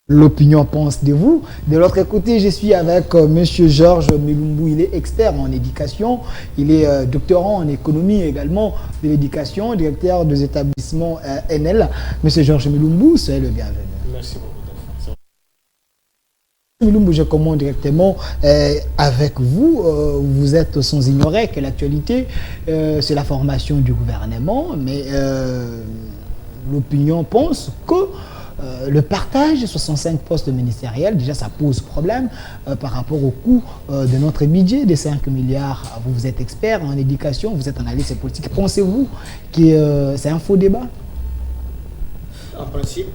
l'opinion pense de vous. De l'autre côté, je suis avec Monsieur Georges Melumbou. Il est expert en éducation. Il est doctorant en économie également de l'éducation, directeur des établissements NL. Monsieur Georges Melumbou, soyez le bienvenu. Merci beaucoup. Melumbou, je commence directement avec vous. Vous êtes sans ignorer que l'actualité, c'est la formation du gouvernement, mais l'opinion pense que le partage de 65 postes ministériels, déjà ça pose problème par rapport au coût de notre budget de 5 milliards. Vous êtes expert en éducation, vous êtes analyste politique. Pensez-vous que c'est un faux débat? En principe,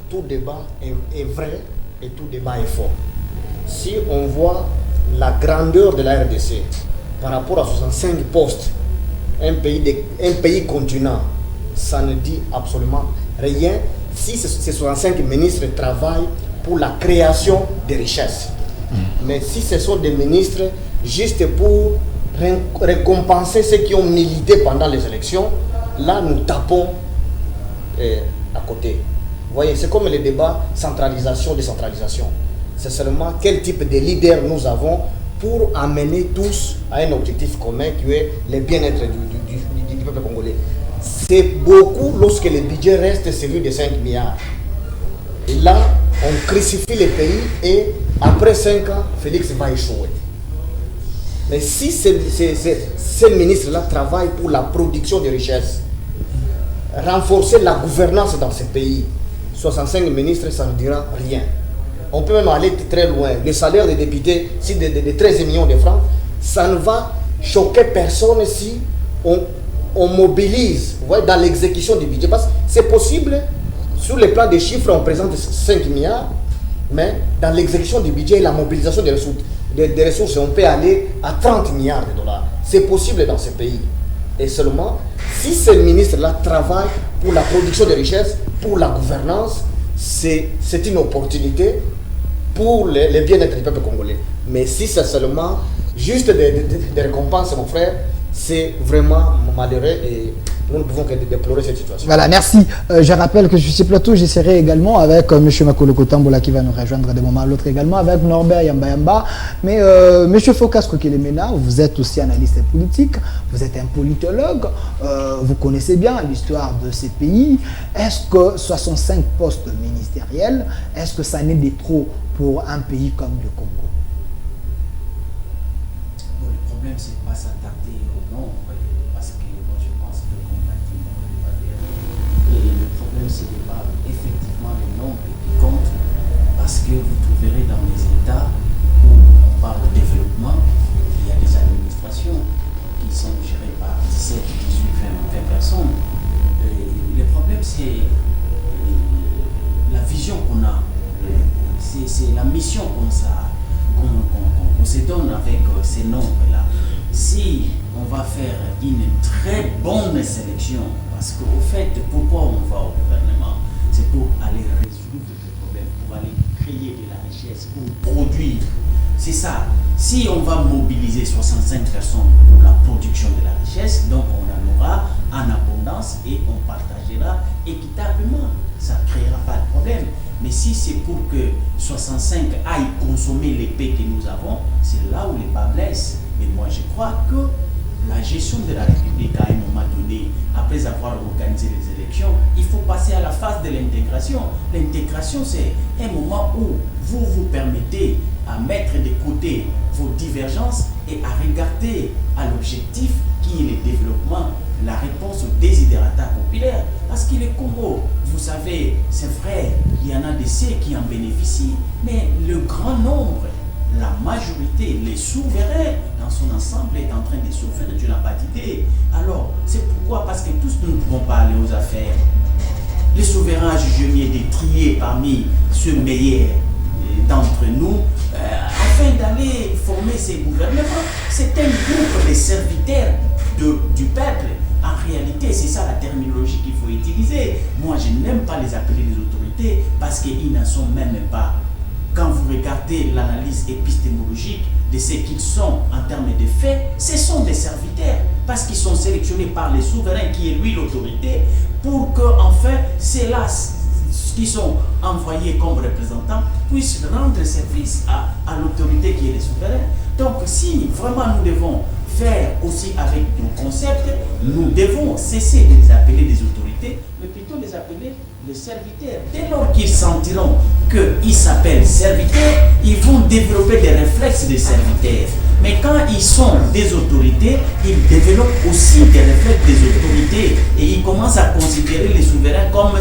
tout débat est vrai et tout débat est faux. Si on voit la grandeur de la RDC par rapport à 65 postes, un pays continent, ça ne dit absolument rien. Si ces 65 ministres travaillent pour la création de richesses. Mais si ce sont des ministres juste pour récompenser ceux qui ont milité pendant les élections, là nous tapons à côté. Vous voyez, c'est comme le débat centralisation-décentralisation. C'est seulement quel type de leader nous avons pour amener tous à un objectif commun qui est le bien-être du peuple congolais. C'est beaucoup lorsque le budget reste celui de 5 milliards. Et là, on crucifie le pays et après 5 ans, Félix va échouer. Mais si ces ministres-là travaillent pour la production de richesses, renforcer la gouvernance dans ce pays, 65 ministres, ça ne dira rien. On peut même aller très loin. Le salaire des députés, si de 13 millions de francs, ça ne va choquer personne si on mobilise, vous voyez, dans l'exécution du budget. Parce que c'est possible, sur le plan des chiffres, on présente 5 milliards, mais dans l'exécution du budget et la mobilisation des ressources, on peut aller à 30 milliards de dollars. C'est possible dans ce pays. Et seulement, si ces ministres-là travaillent pour la production de richesses, pour la gouvernance, c'est une opportunité pour le bien-être du peuple congolais. Mais si c'est seulement juste des récompenses, mon frère, c'est vraiment malheureux et nous ne pouvons que déplorer cette situation. Voilà, merci. Je rappelle que sur ce plateau, je serai également avec M. Makoloko Tambola qui va nous rejoindre de moment à l'autre également, avec Norbert Yamba. Mais M. Focas Kokelemena, vous êtes aussi analyste politique, vous êtes un politologue, vous connaissez bien l'histoire de ces pays. Est-ce que 65 postes ministériels, est-ce que ça n'est de trop pour un pays comme le Congo? Bon, le problème, c'est pas s'attarder au nombre, parce que moi, je pense que le compatible ne peut pas dire. Et le problème, c'est pas effectivement le nombre qui compte, parce que vous trouverez dans les États où on parle de développement, il y a des administrations qui sont gérées par 17, 18, 20 personnes. Et le problème, c'est la vision qu'on a. C'est la mission qu'on se donne avec ces nombres-là. Si on va faire une très bonne sélection, parce qu'au fait, pourquoi on va au gouvernement? C'est pour aller résoudre des problèmes, pour aller créer de la richesse, pour produire. C'est ça. Si on va mobiliser 65 personnes pour la production de la richesse, donc on en aura en abondance et on partagera équitablement. Ça ne créera pas de problème. Mais si c'est pour que 65 aillent consommer l'épée que nous avons, c'est là où les bas blessent. Et moi, je crois que la gestion de la République, à un moment donné, après avoir organisé les élections, il faut passer à la phase de l'intégration. L'intégration, c'est un moment où vous vous permettez à mettre de côté vos divergences et à regarder à l'objectif qui est le développement, la réponse aux désidérata populaires. Parce que le Congo, vous savez, c'est vrai, il y en a des ceux qui en bénéficient, mais le grand nombre, la majorité, les souverains dans son ensemble est en train de souffrir d'une apatité. Alors, c'est pourquoi, parce que tous nous ne pouvons pas aller aux affaires. Les souverains jugent mieux de trier parmi ceux meilleurs d'entre nous, afin d'aller former ces gouvernements. C'est un groupe de serviteurs du peuple. En réalité, c'est ça la terminologie qu'il faut utiliser. Moi, je n'aime pas les appeler les autorités parce qu'ils n'en sont même pas. Quand vous regardez l'analyse épistémologique de ce qu'ils sont en termes de faits, ce sont des serviteurs parce qu'ils sont sélectionnés par les souverains qui est lui l'autorité pour que, enfin, c'est là qui sont envoyés comme représentants puissent rendre service à l'autorité qui est le souverain. Donc si vraiment nous devons faire aussi avec nos concepts, nous devons cesser de les appeler des autorités, mais plutôt les appeler les serviteurs. Dès lors qu'ils sentiront qu'ils s'appellent serviteurs, ils vont développer des réflexes de serviteurs. Mais quand ils sont des autorités, ils développent aussi des réflexes des autorités et ils commencent à considérer les souverains comme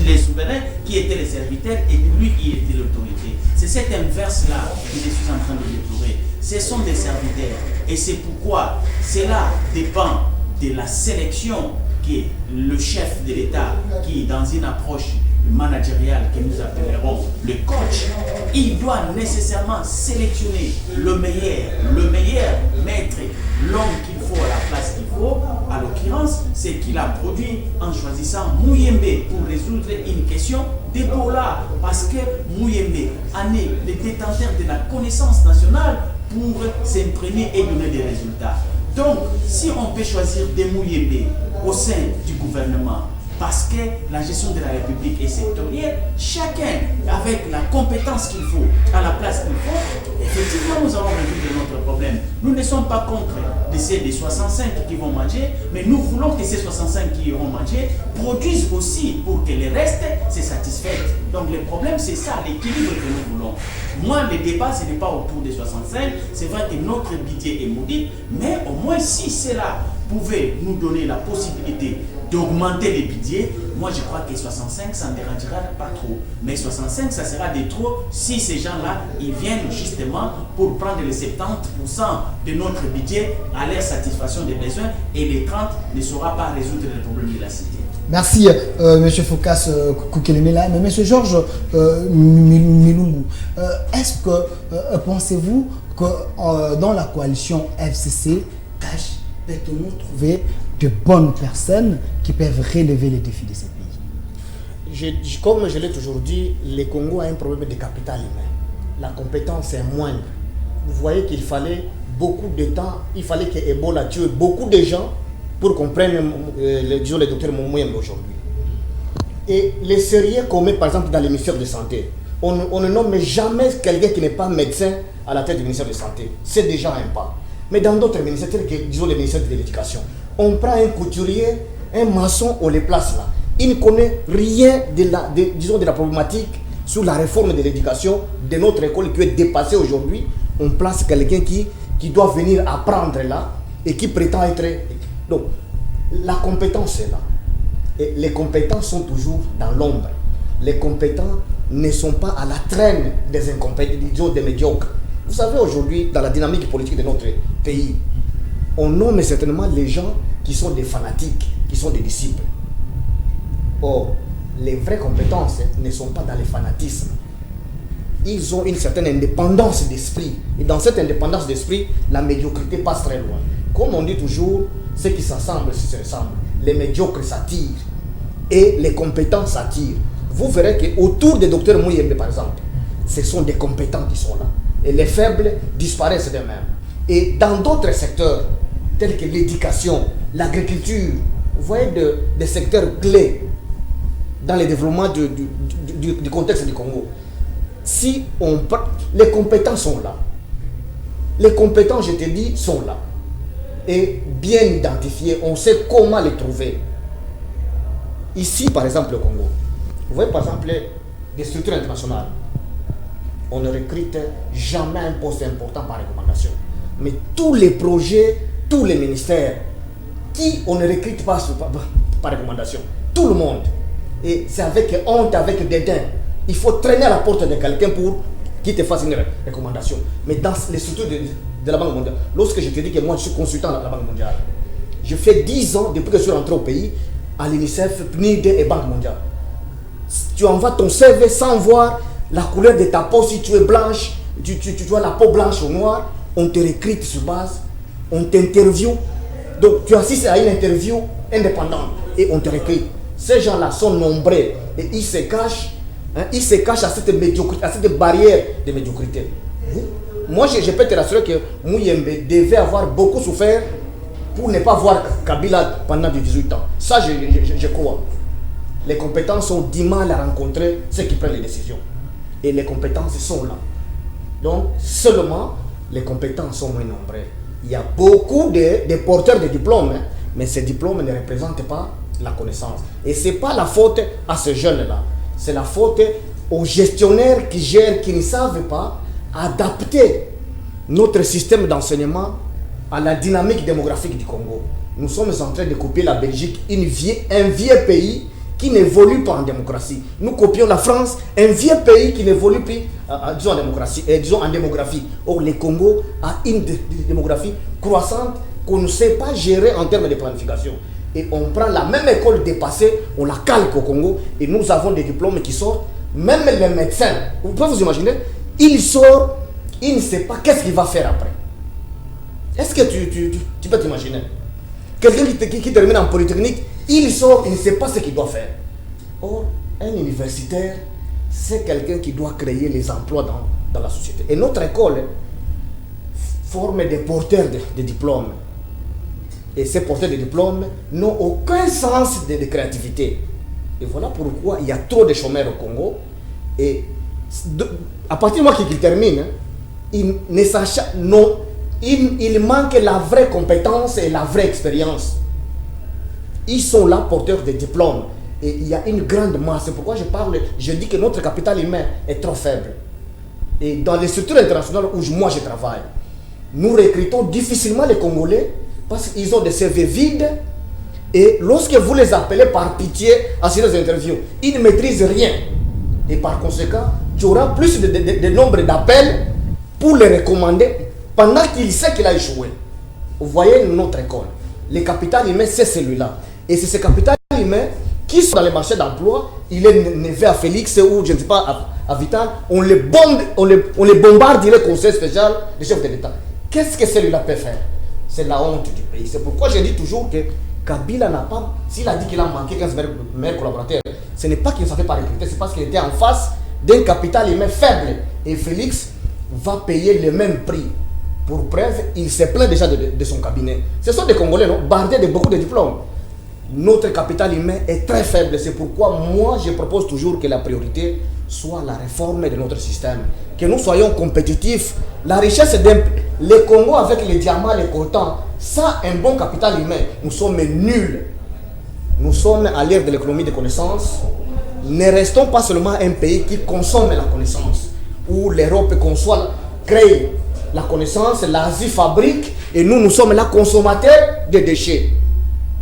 les souverains qui étaient les serviteurs et lui qui était l'autorité. C'est cet inverse-là que je suis en train de déplorer. Ce sont des serviteurs et c'est pourquoi cela dépend de la sélection que le chef de l'État, qui dans une approche managériale que nous appellerons le coach, il doit nécessairement sélectionner le meilleur maître, l'homme qu'il faut à la place qu'il faut. À l'occurrence, c'est qu'il a produit en choisissant Muyembe pour résoudre une question d'Ebola, parce que Muyembe en est le détenteur de la connaissance nationale pour s'imprégner et donner des résultats. Donc, si on peut choisir des Muyembe au sein du gouvernement, parce que la gestion de la République est sectorielle, chacun avec la compétence qu'il faut, à la place qu'il faut, effectivement nous allons résoudre notre problème. Nous ne sommes pas contre les 65 qui vont manger, mais nous voulons que ces 65 qui iront manger produisent aussi pour que les restes se satisfassent. Donc le problème c'est ça, l'équilibre que nous voulons. Moi le débat ce n'est pas autour des 65, c'est vrai que notre budget est maudit, mais au moins si cela pouvait nous donner la possibilité d'augmenter les budgets, moi je crois que 65 ça ne dérangera pas trop, mais 65 ça sera de trop si ces gens-là ils viennent justement pour prendre les 70% de notre budget à leur satisfaction des besoins et les 30 ne saura pas résoudre les problèmes de la cité. Merci, M. Phocas Koukelemela. Mais M. Georges Milumbu, est-ce que pensez-vous que dans la coalition FCC, peut-on trouver de bonnes personnes qui peuvent relever les défis de ces pays? Comme je l'ai toujours dit, le Congo a un problème de capital humain. La compétence est moindre. Vous voyez qu'il fallait beaucoup de temps, il fallait que Ebola tue beaucoup de gens pour qu'on prenne, disons, le docteur Moumouembe aujourd'hui. Et les sérieux qu'on met par exemple dans le ministère de Santé, on ne nomme jamais quelqu'un qui n'est pas médecin à la tête du ministère de Santé. C'est déjà un pas. Mais dans d'autres ministères, tels que disons, le ministère de l'Éducation, on prend un couturier, un maçon, on les place là. Il ne connaît rien de la problématique sur la réforme de l'éducation de notre école qui est dépassée aujourd'hui. On place quelqu'un qui doit venir apprendre là et qui prétend être... Donc, la compétence est là. Et les compétences sont toujours dans l'ombre. Les compétents ne sont pas à la traîne des incompétents, disons des médiocres. Vous savez, aujourd'hui, dans la dynamique politique de notre pays, on nomme certainement les gens qui sont des fanatiques, qui sont des disciples. Or, les vraies compétences ne sont pas dans les fanatismes. Ils ont une certaine indépendance d'esprit. Et dans cette indépendance d'esprit, la médiocrité passe très loin. Comme on dit toujours, ceux qui s'assemblent se ressemblent. Les médiocres s'attirent et les compétents s'attirent. Vous verrez qu'autour des docteurs Mouyembe, par exemple, ce sont des compétents qui sont là. Et les faibles disparaissent d'eux-mêmes. Et dans d'autres secteurs, tels que l'éducation, l'agriculture, vous voyez des secteurs clés dans le développement du contexte du Congo. Si les compétents sont là. Les compétents, je te dis, sont là. Et bien identifiés, on sait comment les trouver. Ici, par exemple, le Congo. Vous voyez, par exemple, des structures internationales. On ne recrute jamais un poste important par recommandation. Mais tous les projets, tous les ministères, qui on ne recrute pas par recommandation. Tout le monde. Et c'est avec honte, avec dédain. Il faut traîner à la porte de quelqu'un pour qu'il te fasse une recommandation. Mais dans les structures de la Banque mondiale, lorsque je te dis que moi je suis consultant à la Banque mondiale, je fais 10 ans depuis que je suis rentré au pays, à l'UNICEF, PNID et Banque mondiale. Tu envoies ton CV sans voir la couleur de ta peau, si tu es blanche, tu as la peau blanche ou noire, on te recrute sur base, on t'interviewe. Donc tu assistes à une interview indépendante et on te recrute. Ces gens-là sont nombreux et ils se cachent. Ils se cachent à cette médiocrité, à cette barrière de médiocrité. Moi, je peux te rassurer que Mouyembe devait avoir beaucoup souffert pour ne pas voir Kabila pendant 18 ans. Ça, je crois. Les compétences ont du mal à rencontrer ceux qui prennent les décisions. Et les compétences sont là. Donc, seulement, les compétences sont moins nombreuses. Il y a beaucoup de porteurs de diplômes, hein, mais ces diplômes ne représentent pas la connaissance. Et ce n'est pas la faute à ces jeunes-là. C'est la faute aux gestionnaires qui gèrent, qui ne savent pas adapter notre système d'enseignement à la dynamique démographique du Congo. Nous sommes en train de copier la Belgique, un vieux pays qui n'évolue pas en démocratie. Nous copions la France, un vieux pays qui n'évolue plus disons en démographie. Or, le Congo a une démographie croissante qu'on ne sait pas gérer en termes de planification. Et on prend la même école dépassée, on la calque au Congo, et nous avons des diplômes qui sortent. Même les médecins, vous pouvez vous imaginer, il sort, il ne sait pas qu'est-ce qu'il va faire après. Est-ce que tu peux t'imaginer? Quelqu'un qui termine en polytechnique, il sort, il ne sait pas ce qu'il doit faire. Or, un universitaire, c'est quelqu'un qui doit créer les emplois dans la société. Et notre école forme des porteurs de diplômes. Et ces porteurs de diplômes n'ont aucun sens de créativité. Et voilà pourquoi il y a trop de chômeurs au Congo. Et à partir du moment qu'ils terminent, il manque la vraie compétence et la vraie expérience. Ils sont là porteurs de diplômes. Et il y a une grande masse. C'est pourquoi je dis que notre capital humain est trop faible. Et dans les structures internationales où moi je travaille, nous recrutons difficilement les Congolais parce qu'ils ont des CV vides. Et lorsque vous les appelez par pitié à ces interviews, ils ne maîtrisent rien. Et par conséquent, tu auras plus de nombre d'appels pour les recommander pendant qu'il sait qu'il a échoué. Vous voyez notre école. Le capital humain, c'est celui-là. Et c'est ce capital humain qui sont dans les marchés d'emploi. Il est nevé à Félix ou je ne sais pas à Vital. On les bombarde, il est conseil spécial du chef de l'État. Qu'est-ce que celui-là peut faire? C'est la honte du pays. C'est pourquoi je dis toujours que Kabila n'a pas, s'il a dit qu'il a manqué 15 meilleurs collaborateurs, ce n'est pas qu'il ne savait pas recruter, c'est parce qu'il était en face d'un capital humain faible. Et Félix va payer le même prix. Pour preuve, il se plaint déjà de son cabinet. Ce sont des Congolais, non, bardés de beaucoup de diplômes. Notre capital humain est très faible. C'est pourquoi moi, je propose toujours que la priorité soit la réforme de notre système. Que nous soyons compétitifs. La richesse le Congo avec les diamants, les coltans, ça, un bon capital humain. Nous sommes nuls. Nous sommes à l'ère de l'économie de connaissances. Ne restons pas seulement un pays qui consomme la connaissance. Où l'Europe conçoit, crée la connaissance, l'Asie fabrique, et nous sommes là consommateurs de déchets.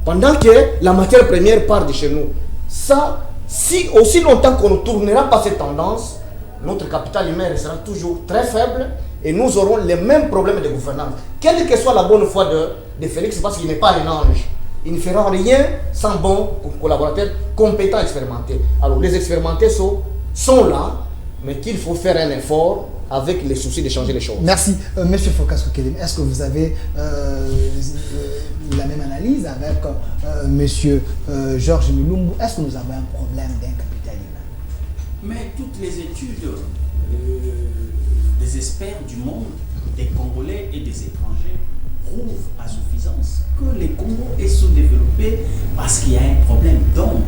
Pendant que la matière première part de chez nous. Ça, si aussi longtemps qu'on ne tournera pas cette tendance, notre capital humain restera toujours très faible et nous aurons les mêmes problèmes de gouvernance. Quelle que soit la bonne foi de Félix, parce qu'il n'est pas un ange. Il ne fera rien sans bons collaborateurs compétents, expérimentés. Alors les expérimentés sont là, mais qu'il faut faire un effort avec les soucis de changer les choses. Merci. Monsieur Phocas Kokelem, est-ce que vous avez la même analyse avec monsieur Georges Milumbu? Est-ce que nous avons un problème d'un capital humain? Mais toutes les études des experts du monde, des Congolais et des étrangers, prouvent à suffisance que les Congos est sous-développé parce qu'il y a un problème d'homme.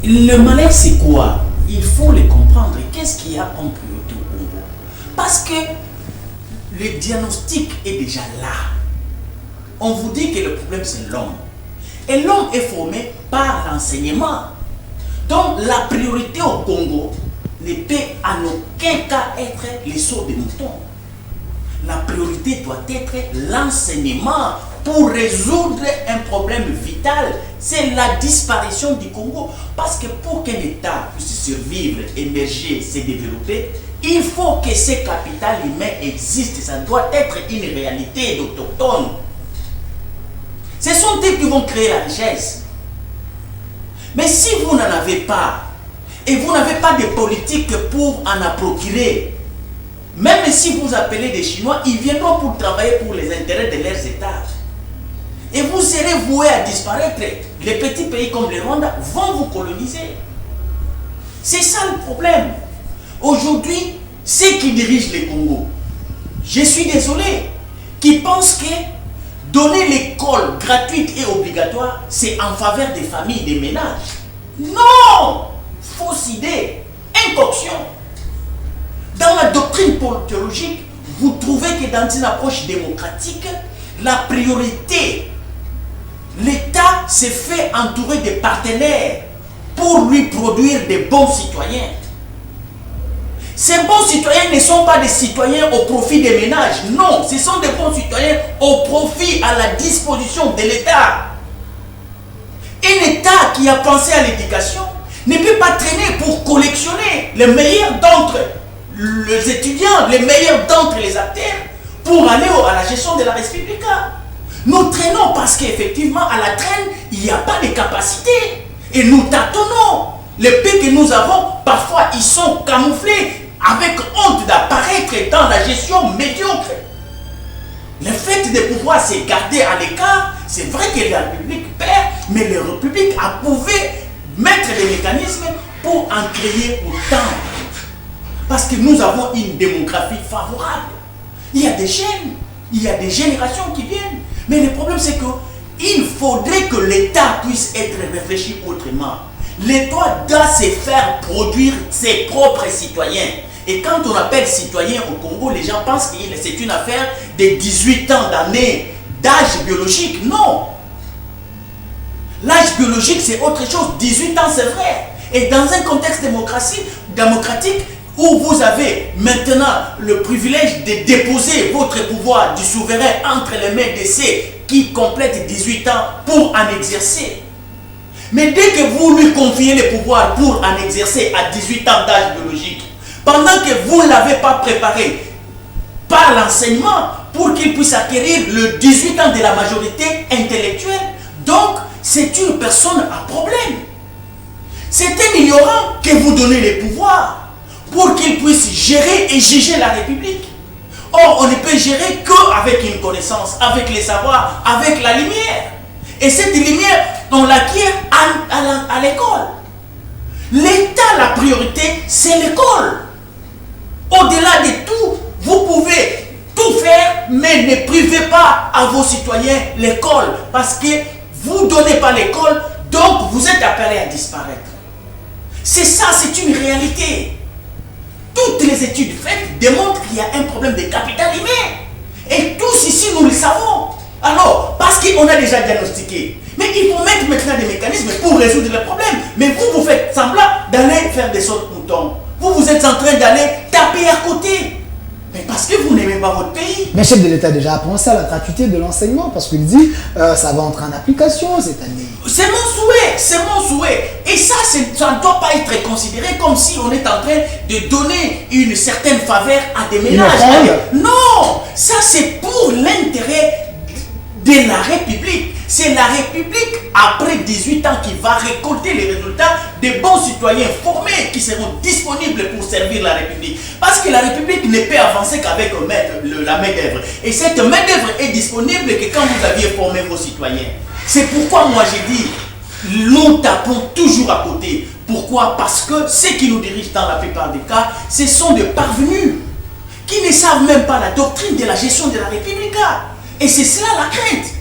Le malaise, c'est quoi? Il faut les comprendre. Qu'est-ce qu'il y a en priorité au Congo? Parce que le diagnostic est déjà là. On vous dit que le problème, c'est l'homme. Et l'homme est formé par l'enseignement. Donc, la priorité au Congo ne peut en aucun cas être les sauts des moutons. La priorité doit être l'enseignement pour résoudre un problème vital. C'est la disparition du Congo. Parce que pour qu'un État puisse survivre, émerger, se développer, il faut que ce capital humain existe. Ça doit être une réalité d'autochtone. Ce sont eux qui vont créer la richesse. Mais si vous n'en avez pas, et vous n'avez pas de politique pour en procurer, même si vous appelez des Chinois, ils viendront pour travailler pour les intérêts de leurs États. Et vous serez voués à disparaître. Les petits pays comme le Rwanda vont vous coloniser. C'est ça le problème. Aujourd'hui, ceux qui dirigent le Congo, je suis désolé, qui pensent que donner l'école gratuite et obligatoire, c'est en faveur des familles, des ménages. Non! Fausse idée, incoction. Dans la doctrine théologique, vous trouvez que dans une approche démocratique, la priorité, l'État s'est fait entourer des partenaires pour lui produire des bons citoyens. Ces bons citoyens ne sont pas des citoyens au profit des ménages. Non, ce sont des bons citoyens au profit, à la disposition de l'État. Un État qui a pensé à l'éducation ne peut pas traîner pour collectionner les meilleurs d'entre les étudiants, les meilleurs d'entre les acteurs pour aller à la gestion de la République. Nous traînons parce qu'effectivement, à la traîne, il n'y a pas de capacité. Et nous tâtonnons. Les pays que nous avons, parfois, ils sont camouflés avec honte d'apparaître dans la gestion médiocre. Le fait de pouvoir se garder à l'écart, c'est vrai que la République perd, mais la République a prouvé mettre des mécanismes pour en créer autant. Parce que nous avons une démographie favorable. Il y a des jeunes, il y a des générations qui viennent. Mais le problème, c'est qu'il faudrait que l'État puisse être réfléchi autrement. L'État doit se faire produire ses propres citoyens. Et quand on appelle citoyen au Congo, les gens pensent que c'est une affaire de 18 ans d'année d'âge biologique. Non. L'âge biologique, c'est autre chose. 18 ans, c'est vrai. Et dans un contexte démocratique, où vous avez maintenant le privilège de déposer votre pouvoir du souverain entre les mains de ceux qui complètent 18 ans pour en exercer. Mais dès que vous lui confiez le pouvoir pour en exercer à 18 ans d'âge biologique, pendant que vous ne l'avez pas préparé par l'enseignement pour qu'il puisse acquérir le 18 ans de la majorité intellectuelle, donc c'est une personne à problème. C'est un ignorant que vous donnez le pouvoir pour qu'il puisse gérer et juger la République. Or, on ne peut gérer qu'avec une connaissance, avec les savoirs, avec la lumière. Et cette lumière, on l'acquiert à l'école. L'État, la priorité, c'est l'école. Au-delà de tout, vous pouvez tout faire, mais ne privez pas à vos citoyens l'école. Parce que vous ne donnez pas l'école, donc vous êtes appelés à disparaître. C'est ça, c'est une réalité. Toutes les études faites démontrent qu'il y a un problème de capital humain. Et tous ici, nous le savons. Alors, parce qu'on a déjà diagnostiqué. Mais il faut mettre maintenant des mécanismes pour résoudre le problème. Mais vous faites semblant d'aller faire des sauts de moutons. Vous êtes en train d'aller taper à côté. Mais parce que vous n'aimez pas votre pays. Mais le chef de l'État a déjà pensé à la gratuité de l'enseignement parce qu'il dit ça va entrer en application cette année. C'est mon souhait. Et ça ne doit pas être considéré comme si on est en train de donner une certaine faveur à des ménages. Non, ça c'est pour l'intérêt de la République. C'est la République, après 18 ans, qui va récolter les résultats des bons citoyens formés qui seront disponibles pour servir la République. Parce que la République ne peut avancer qu'avec la main-d'œuvre. Et cette main-d'œuvre est disponible que quand vous aviez formé vos citoyens. C'est pourquoi moi j'ai dit, nous tapons toujours à côté. Pourquoi? Parce que ceux qui nous dirigent dans la plupart des cas, ce sont des parvenus qui ne savent même pas la doctrine de la gestion de la République. Et c'est cela la crainte.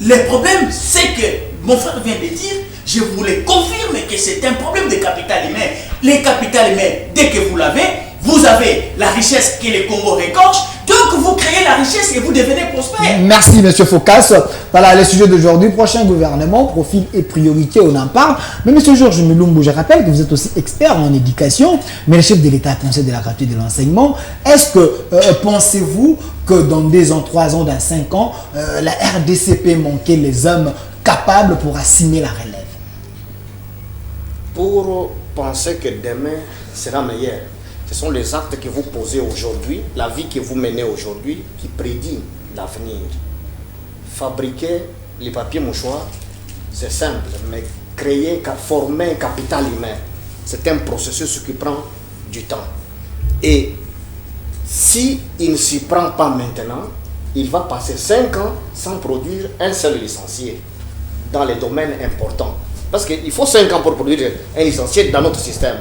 Le problème, c'est que, mon frère vient de dire, je voulais confirmer que c'est un problème de capital humain. Le capital humain, dès que vous l'avez, vous avez la richesse que le Congo regorge, donc vous créez la richesse et vous devenez prospère. Merci, monsieur Focas. Voilà le sujet d'aujourd'hui. Prochain gouvernement, profil et priorité, on en parle. Mais monsieur Georges Mulumbu, je rappelle que vous êtes aussi expert en éducation, mais le chef de l'État a pensé de la gratuité de l'enseignement. Est-ce que pensez-vous que dans 2 ans, 3 ans, dans 5 ans, la RDC peut manquer les hommes capables pour assumer la relève? Pour penser que demain sera meilleur, ce sont les actes que vous posez aujourd'hui, la vie que vous menez aujourd'hui, qui prédit l'avenir. Fabriquer les papiers mouchoirs, c'est simple, mais former un capital humain, c'est un processus qui prend du temps. Et si il ne s'y prend pas maintenant, il va passer 5 ans sans produire un seul licencié dans les domaines importants. Parce qu'il faut 5 ans pour produire un licencié dans notre système.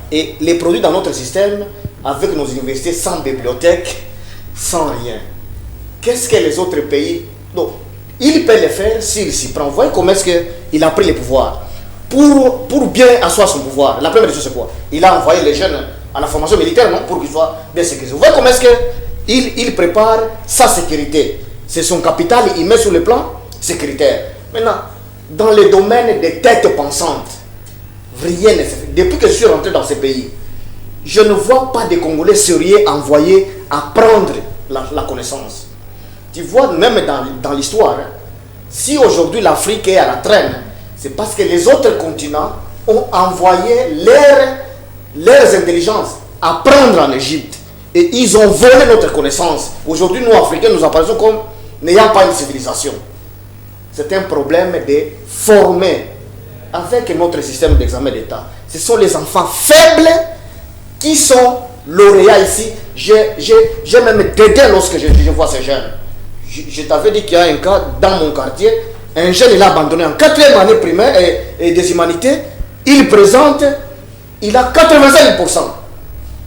Et les produits dans notre système, avec nos universités sans bibliothèque, sans rien. Qu'est-ce que les autres pays... Donc, il peut le faire s'il s'y prend. Vous voyez comment est-ce qu'il a pris le pouvoir. Pour bien asseoir son pouvoir, la première chose c'est quoi? Il a envoyé les jeunes à la formation militaire, non, pour qu'ils soient bien sécurisés. Vous voyez comment est-ce qu'il prépare sa sécurité. C'est son capital, il met sur le plan sécuritaire. Maintenant, dans le domaine des têtes pensantes, rien ne se fait. Depuis que je suis rentré dans ce pays, je ne vois pas de Congolais sérieux envoyés à prendre la connaissance. Tu vois, même dans l'histoire, hein, si aujourd'hui l'Afrique est à la traîne, c'est parce que les autres continents ont envoyé leurs intelligences à prendre en Égypte. Et ils ont volé notre connaissance. Aujourd'hui, nous, Africains, nous apparaissons comme n'ayant pas une civilisation. C'est un problème de former avec notre système d'examen d'État. Ce sont les enfants faibles qui sont lauréats ici. J'ai même dédain lorsque je vois ces jeunes. Je t'avais dit qu'il y a un cas dans mon quartier. Un jeune, il a abandonné en 4e année primaire et des humanités. Il présente, il a 85%.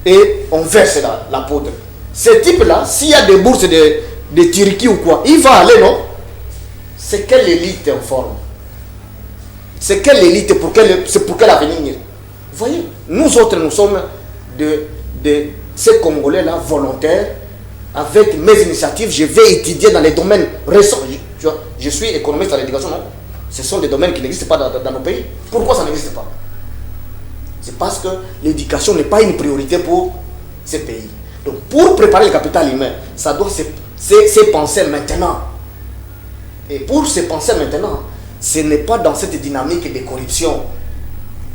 Et on verse la poudre. Ce type-là, s'il y a des bourses de Turquie ou quoi, il va aller, non? C'est quelle élite en forme? C'est quelle élite, c'est pour quel avenir? Vous voyez, nous autres, nous sommes de ces Congolais-là volontaires. Avec mes initiatives, je vais étudier dans les domaines récents. Je suis économiste à l'éducation, non? Ce sont des domaines qui n'existent pas dans nos pays. Pourquoi ça n'existe pas? C'est parce que l'éducation n'est pas une priorité pour ces pays. Donc, pour préparer le capital humain, ça doit se penser maintenant. Et pour se penser maintenant, ce n'est pas dans cette dynamique de corruption.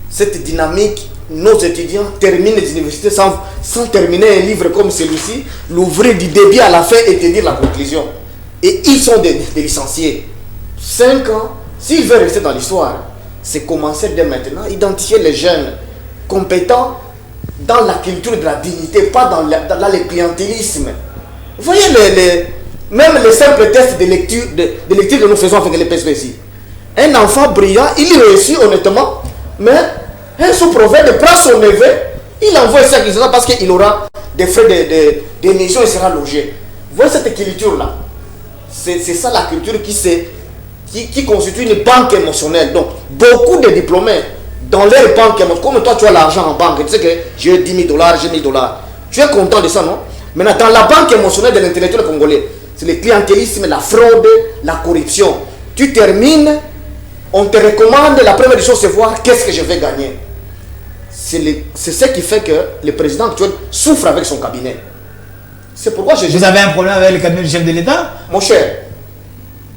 Cette dynamique, nos étudiants terminent les universités sans terminer un livre comme celui-ci, l'ouvrir du début à la fin et te dire la conclusion. Et ils sont des licenciés. 5 ans, s'ils veulent rester dans l'histoire, c'est commencer dès maintenant, identifier les jeunes compétents dans la culture de la dignité, pas dans le clientélisme. Vous voyez même les simples tests de lecture que nous faisons avec les PSPC. Un enfant brillant, il réussit honnêtement, mais un sous-prophète prend son neveu, il envoie ça parce qu'il aura des frais d'émission, il sera logé. Vous voyez cette culture-là? C'est ça la culture qui constitue une banque émotionnelle. Donc, beaucoup de diplômés dans leur banque émotionnelle, comme toi tu as l'argent en banque, tu sais que j'ai 10 000 $, j'ai 1 000 $. Tu es content de ça, non? Maintenant, dans la banque émotionnelle de l'intellectuel congolais, c'est le clientélisme, la fraude, la corruption. Tu termines, on te recommande, la première chose c'est voir qu'est-ce que je vais gagner. C'est ce qui fait que le président actuel souffre avec son cabinet. C'est pourquoi Vous avez un problème avec le cabinet du chef de l'État? Mon cher,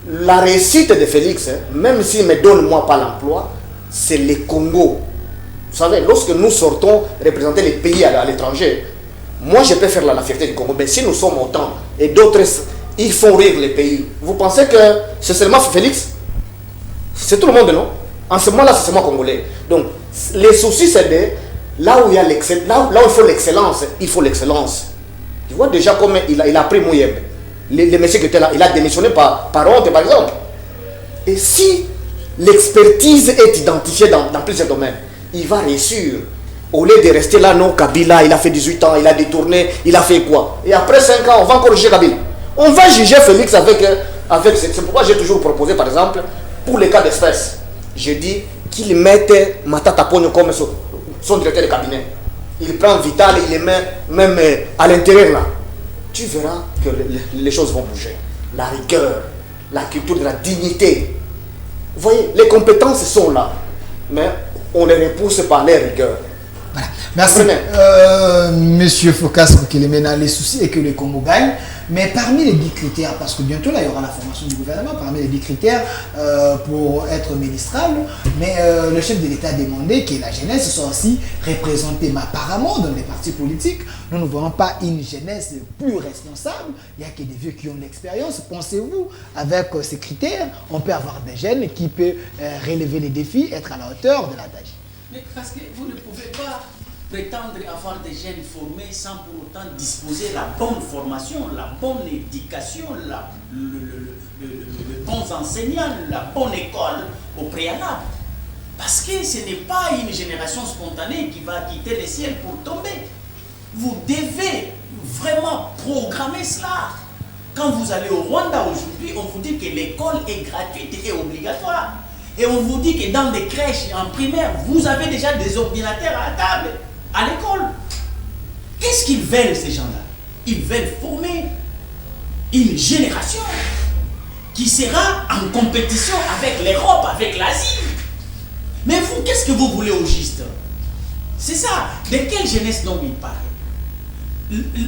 la réussite de Félix, même s'il ne me donne moi pas l'emploi, c'est le Congo. Vous savez, lorsque nous sortons représenter les pays à l'étranger, moi je peux faire la fierté du Congo, mais si nous sommes autant et d'autres, ils font rire les pays. Vous pensez que c'est seulement Félix? C'est tout le monde, non? En ce moment-là, c'est seulement Congolais. Donc, les soucis, c'est de là où il y a l'excellence, là où il faut l'excellence, il faut l'excellence. Tu vois déjà comment il a pris Mouyeb. Le monsieur qui était là, il a démissionné par honte, par exemple. Et si l'expertise est identifiée dans plusieurs domaines, il va réussir. Au lieu de rester là, non, Kabila, il a fait 18 ans, il a détourné, il a fait quoi? Et après 5 ans, on va encore juger Kabila. On va juger Félix avec c'est pourquoi j'ai toujours proposé, par exemple, pour les cas d'espèce, je dis qu'il mette Matata Pogno comme son directeur de cabinet. Il prend Vital, il les met même à l'intérieur là. Tu verras que les choses vont bouger. La rigueur, la culture de la dignité. Vous voyez, les compétences sont là, mais on les repousse par les rigueurs. Voilà. Merci. Monsieur Focas Kokelemena, les soucis et que le Congo gagne. Mais parmi les 10 critères, parce que bientôt là il y aura la formation du gouvernement, parmi les 10 critères pour être ministrable, mais le chef de l'État a demandé que la jeunesse soit aussi représentée. Mais apparemment, dans les partis politiques, nous ne voyons pas une jeunesse plus responsable. Il n'y a que des vieux qui ont de l'expérience. Pensez-vous, avec ces critères, on peut avoir des jeunes qui peuvent relever les défis, être à la hauteur de la tâche? Mais parce que vous ne pouvez pas prétendre avoir des jeunes formés sans pour autant disposer la bonne formation, la bonne éducation, le bon enseignant, la bonne école au préalable. Parce que ce n'est pas une génération spontanée qui va quitter le ciel pour tomber. Vous devez vraiment programmer cela. Quand vous allez au Rwanda aujourd'hui, on vous dit que l'école est gratuite et obligatoire. Et on vous dit que dans les crèches en primaire, vous avez déjà des ordinateurs à table, à l'école. Qu'est-ce qu'ils veulent, ces gens-là? Ils veulent former une génération qui sera en compétition avec l'Europe, avec l'Asie. Mais vous, qu'est-ce que vous voulez au juste? C'est ça. De quelle jeunesse dont il parle?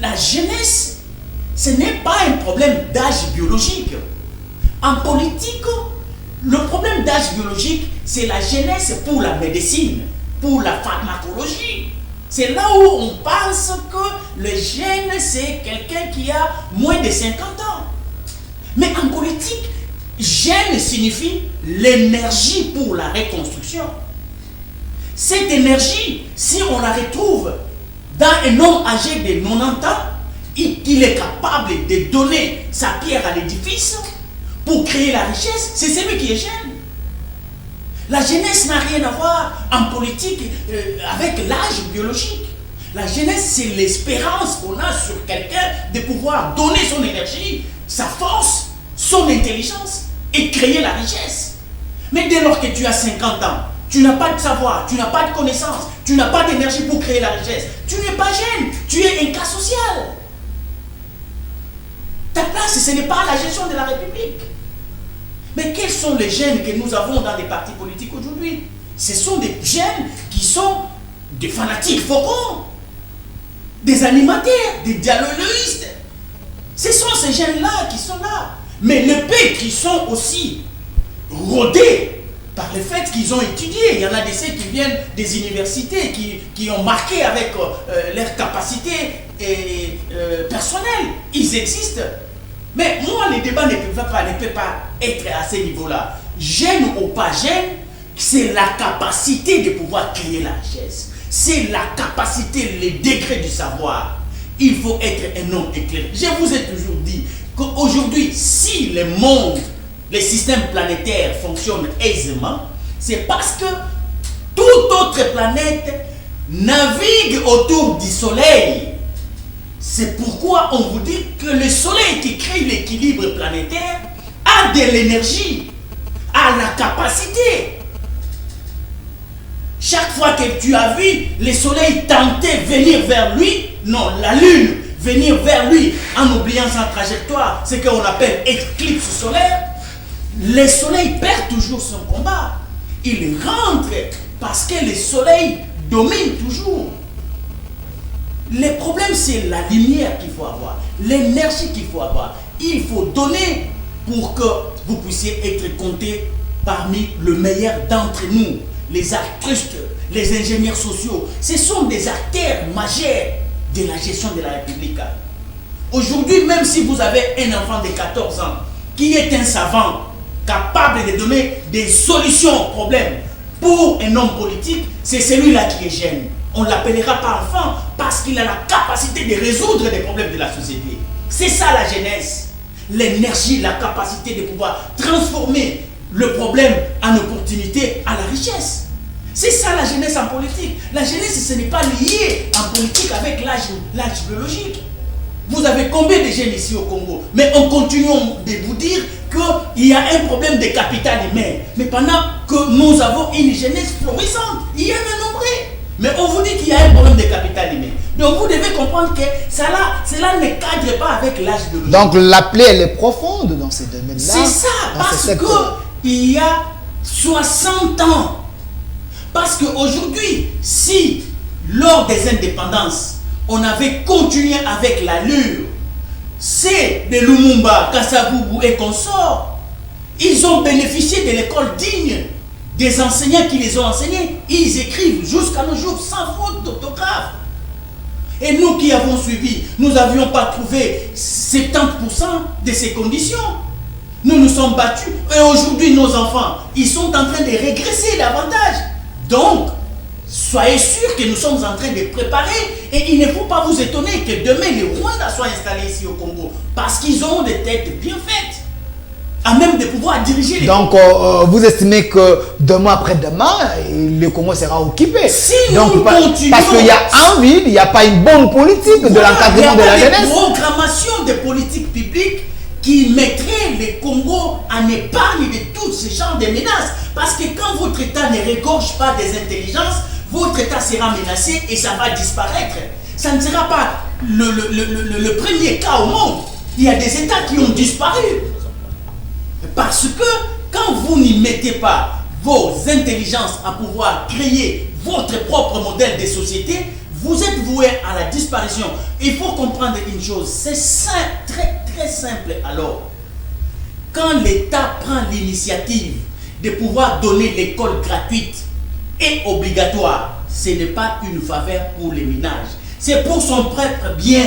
La jeunesse, ce n'est pas un problème d'âge biologique. En politique, le problème d'âge biologique, c'est la jeunesse pour la médecine, pour la pharmacologie. C'est là où on pense que le jeune, c'est quelqu'un qui a moins de 50 ans. Mais en politique, jeune signifie l'énergie pour la reconstruction. Cette énergie, si on la retrouve dans un homme âgé de 90 ans, il est capable de donner sa pierre à l'édifice pour créer la richesse, c'est celui qui est jeune. La jeunesse n'a rien à voir en politique avec l'âge biologique. La jeunesse, c'est l'espérance qu'on a sur quelqu'un de pouvoir donner son énergie, sa force, son intelligence et créer la richesse. Mais dès lors que tu as 50 ans, tu n'as pas de savoir, tu n'as pas de connaissance, tu n'as pas d'énergie pour créer la richesse, tu n'es pas jeune, tu es un cas social. Ta place, ce n'est pas la gestion de la République. Mais quels sont les jeunes que nous avons dans les partis politiques aujourd'hui? Ce sont des jeunes qui sont des fanatiques faucons, des animateurs, des dialoguistes. Ce sont ces jeunes-là qui sont là. Mais les pays qui sont aussi rodés par le fait qu'ils ont étudié. Il y en a des ceux qui viennent des universités, qui ont marqué avec leurs capacités personnelles. Ils existent. Mais moi, les débats ne peuvent pas être à ce niveau-là. Jeune ou pas jeune, c'est la capacité de pouvoir créer la richesse. C'est la capacité, les degrés du savoir. Il faut être un homme éclairé. Je vous ai toujours dit qu'aujourd'hui, si le monde, les systèmes planétaires fonctionnent aisément, c'est parce que toute autre planète navigue autour du Soleil. C'est pourquoi on vous dit que le Soleil qui crée l'équilibre planétaire a de l'énergie, a la capacité. Chaque fois que tu as vu le Soleil tenter venir vers lui, non, la Lune venir vers lui en oubliant sa trajectoire, ce qu'on appelle éclipse solaire, le Soleil perd toujours son combat. Il rentre parce que le Soleil domine toujours. Le problème, c'est la lumière qu'il faut avoir, l'énergie qu'il faut avoir. Il faut donner pour que vous puissiez être compté parmi le meilleur d'entre nous. Les artistes, les ingénieurs sociaux, ce sont des acteurs majeurs de la gestion de la République. Aujourd'hui, même si vous avez un enfant de 14 ans qui est un savant, capable de donner des solutions aux problèmes pour un homme politique, c'est celui-là qui est jeune. On ne l'appellera pas enfant parce qu'il a la capacité de résoudre les problèmes de la société. C'est ça la jeunesse. L'énergie, la capacité de pouvoir transformer le problème en opportunité à la richesse. C'est ça la jeunesse en politique. La jeunesse, ce n'est pas lié en politique avec l'âge biologique. Vous avez combien de jeunes ici au Congo? Mais on continue de vous dire qu'il y a un problème de capital humain. Mais pendant que nous avons une jeunesse florissante, il y en a nombreux. Mais on vous dit qu'il y a un problème de capital humain. Donc vous devez comprendre que cela ne cadre pas avec l'âge biologique. Donc la plaie, elle est profonde dans ces domaines-là. C'est ça, parce qu'il y a 60 ans. Parce qu'aujourd'hui, si lors des indépendances, on avait continué avec l'allure, c'est de Lumumba, Kasavubu et consorts, ils ont bénéficié de l'école digne, des enseignants qui les ont enseignés. Ils écrivent jusqu'à nos jours sans faute d'orthographe. Et nous qui avons suivi, nous n'avions pas trouvé 70% de ces conditions. Nous nous sommes battus. Et aujourd'hui, nos enfants, ils sont en train de régresser davantage. Donc, soyez sûrs que nous sommes en train de préparer. Et il ne faut pas vous étonner que demain, les Rwandais soient installés ici au Congo. Parce qu'ils ont des têtes bien faites. À même de pouvoir diriger les... Donc, vous estimez que demain après-demain, le Congo sera occupé. Si donc, nous continuons... Parce qu'il y a envie, il n'y a pas une bonne politique de l'encadrement de la jeunesse. Il y a pas de programmation de politique publique qui mettrait le Congo en épargne de tous ces genres de menaces. Parce que quand votre État ne regorge pas des intelligences, votre État sera menacé et ça va disparaître. Ça ne sera pas le premier cas au monde. Il y a des États qui ont disparu. Parce que quand vous n'y mettez pas vos intelligences à pouvoir créer votre propre modèle de société, vous êtes voué à la disparition. Il faut comprendre une chose, c'est très très simple alors. Quand l'État prend l'initiative de pouvoir donner l'école gratuite et obligatoire, ce n'est pas une faveur pour les ménages. C'est pour son propre bien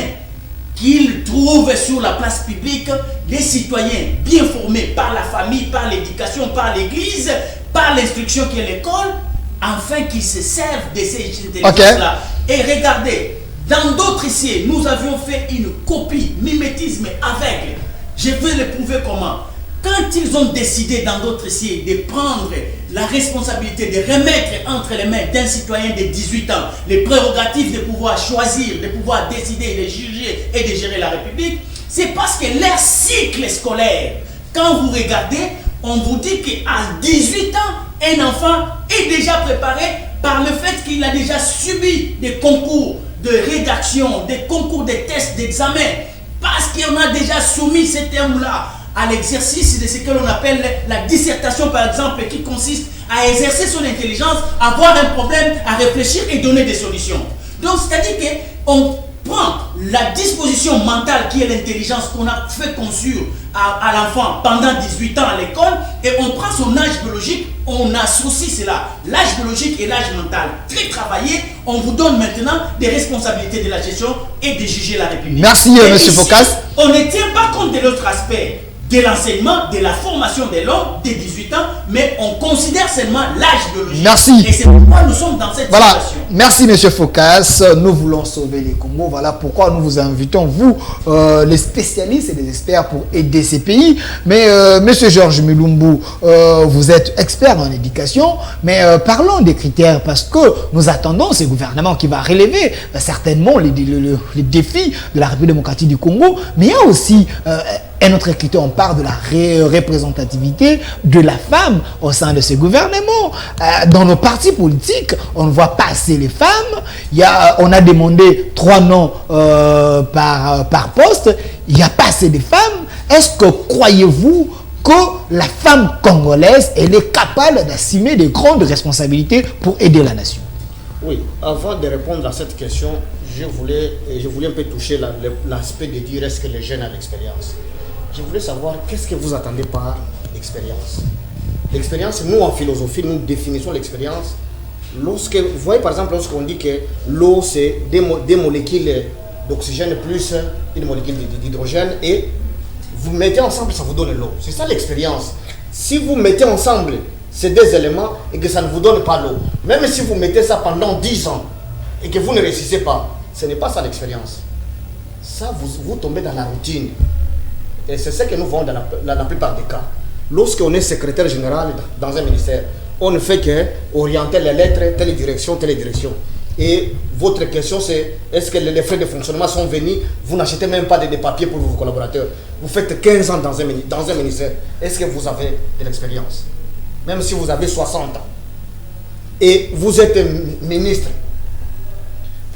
qu'il trouve sur la place publique des citoyens bien formés par la famille, par l'éducation, par l'église, par l'instruction qui est l'école, afin qu'ils se servent de ces intelligences-là. Et regardez, dans d'autres ici, nous avions fait une copie, mimétisme aveugle. Je vais le prouver comment. Quand ils ont décidé dans d'autres ici de prendre la responsabilité de remettre entre les mains d'un citoyen de 18 ans les prérogatives de pouvoir choisir, de pouvoir décider, de juger et de gérer la République, c'est parce que leur cycle scolaire, quand vous regardez, on vous dit qu'à 18 ans, un enfant est déjà préparé par le fait qu'il a déjà subi des concours de rédaction, des concours de tests, d'examen, parce qu'on a déjà soumis ces termes-là à l'exercice de ce que l'on appelle la dissertation, par exemple, qui consiste à exercer son intelligence, avoir un problème, à réfléchir et donner des solutions. Donc, c'est-à-dire qu'on prend la disposition mentale qui est l'intelligence qu'on a fait conçue à l'enfant pendant 18 ans à l'école et on prend son âge biologique, on associe cela, l'âge biologique et l'âge mental très travaillé, on vous donne maintenant des responsabilités de la gestion et de juger la République. Merci, M. Focas. On ne tient pas compte de l'autre aspect, de l'enseignement, de la formation de l'homme de 18 ans, mais on considère seulement l'âge biologique. Merci. Et c'est pourquoi nous sommes dans cette situation. Merci M. Focas. Nous voulons sauver les Congos. Voilà pourquoi nous vous invitons, vous, les spécialistes et les experts pour aider ces pays. Mais M. Georges Mulumbu, vous êtes expert en éducation, mais parlons des critères parce que nous attendons ce gouvernement qui va relever certainement les défis de la République démocratique du Congo, mais il y a aussi un autre critère, on parle de la représentativité de la femme au sein de ce gouvernement. Dans nos partis politiques, on ne voit pas assez les femmes. On a demandé 3 noms par poste. Il n'y a pas assez de femmes. Est-ce que croyez-vous que la femme congolaise elle est capable d'assumer de grandes responsabilités pour aider la nation? Oui, avant de répondre à cette question, je voulais un peu toucher l'aspect de dire est-ce que les jeunes ont l'expérience. Je voulais savoir qu'est-ce que vous attendez par l'expérience. L'expérience, nous en philosophie, nous définissons l'expérience. Vous voyez par exemple, lorsqu'on dit que l'eau c'est des molécules d'oxygène plus une molécule d'hydrogène et vous mettez ensemble, ça vous donne l'eau. C'est ça l'expérience. Si vous mettez ensemble ces deux éléments et que ça ne vous donne pas l'eau, même si vous mettez ça pendant 10 ans et que vous ne réussissez pas, ce n'est pas ça l'expérience. Ça, vous tombez dans la routine. Et c'est ce que nous voyons dans la plupart des cas. Lorsqu'on est secrétaire général dans un ministère, on ne fait qu'orienter les lettres, telle direction. Et votre question c'est, est-ce que les frais de fonctionnement sont venus? Vous n'achetez même pas des papiers pour vos collaborateurs. Vous faites 15 ans dans un ministère. Est-ce que vous avez de l'expérience? Même si vous avez 60 ans. Et vous êtes ministre.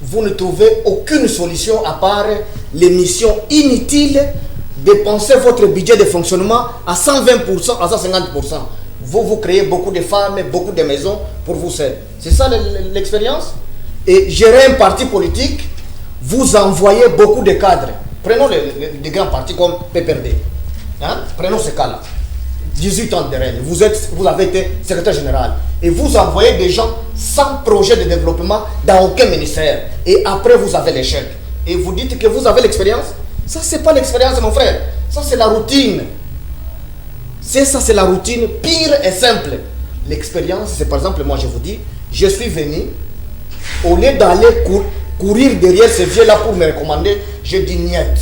Vous ne trouvez aucune solution à part les missions inutiles. Dépensez votre budget de fonctionnement à 120%, à 150%. Vous créez beaucoup de femmes, beaucoup de maisons pour vous seul. C'est ça l'expérience? Et gérer un parti politique, vous envoyez beaucoup de cadres. Prenons les grands partis comme PPRD. Prenons ce cas-là. 18 ans de règne. Vous avez été secrétaire général. Et vous envoyez des gens sans projet de développement dans aucun ministère. Et après, vous avez l'échec. Et vous dites que vous avez l'expérience? Ça, c'est pas l'expérience, mon frère. Ça, c'est la routine. C'est la routine pire et simple. L'expérience, c'est par exemple, moi, je vous dis, je suis venu, au lieu d'aller courir derrière ces vieux-là pour me recommander, je dis niet.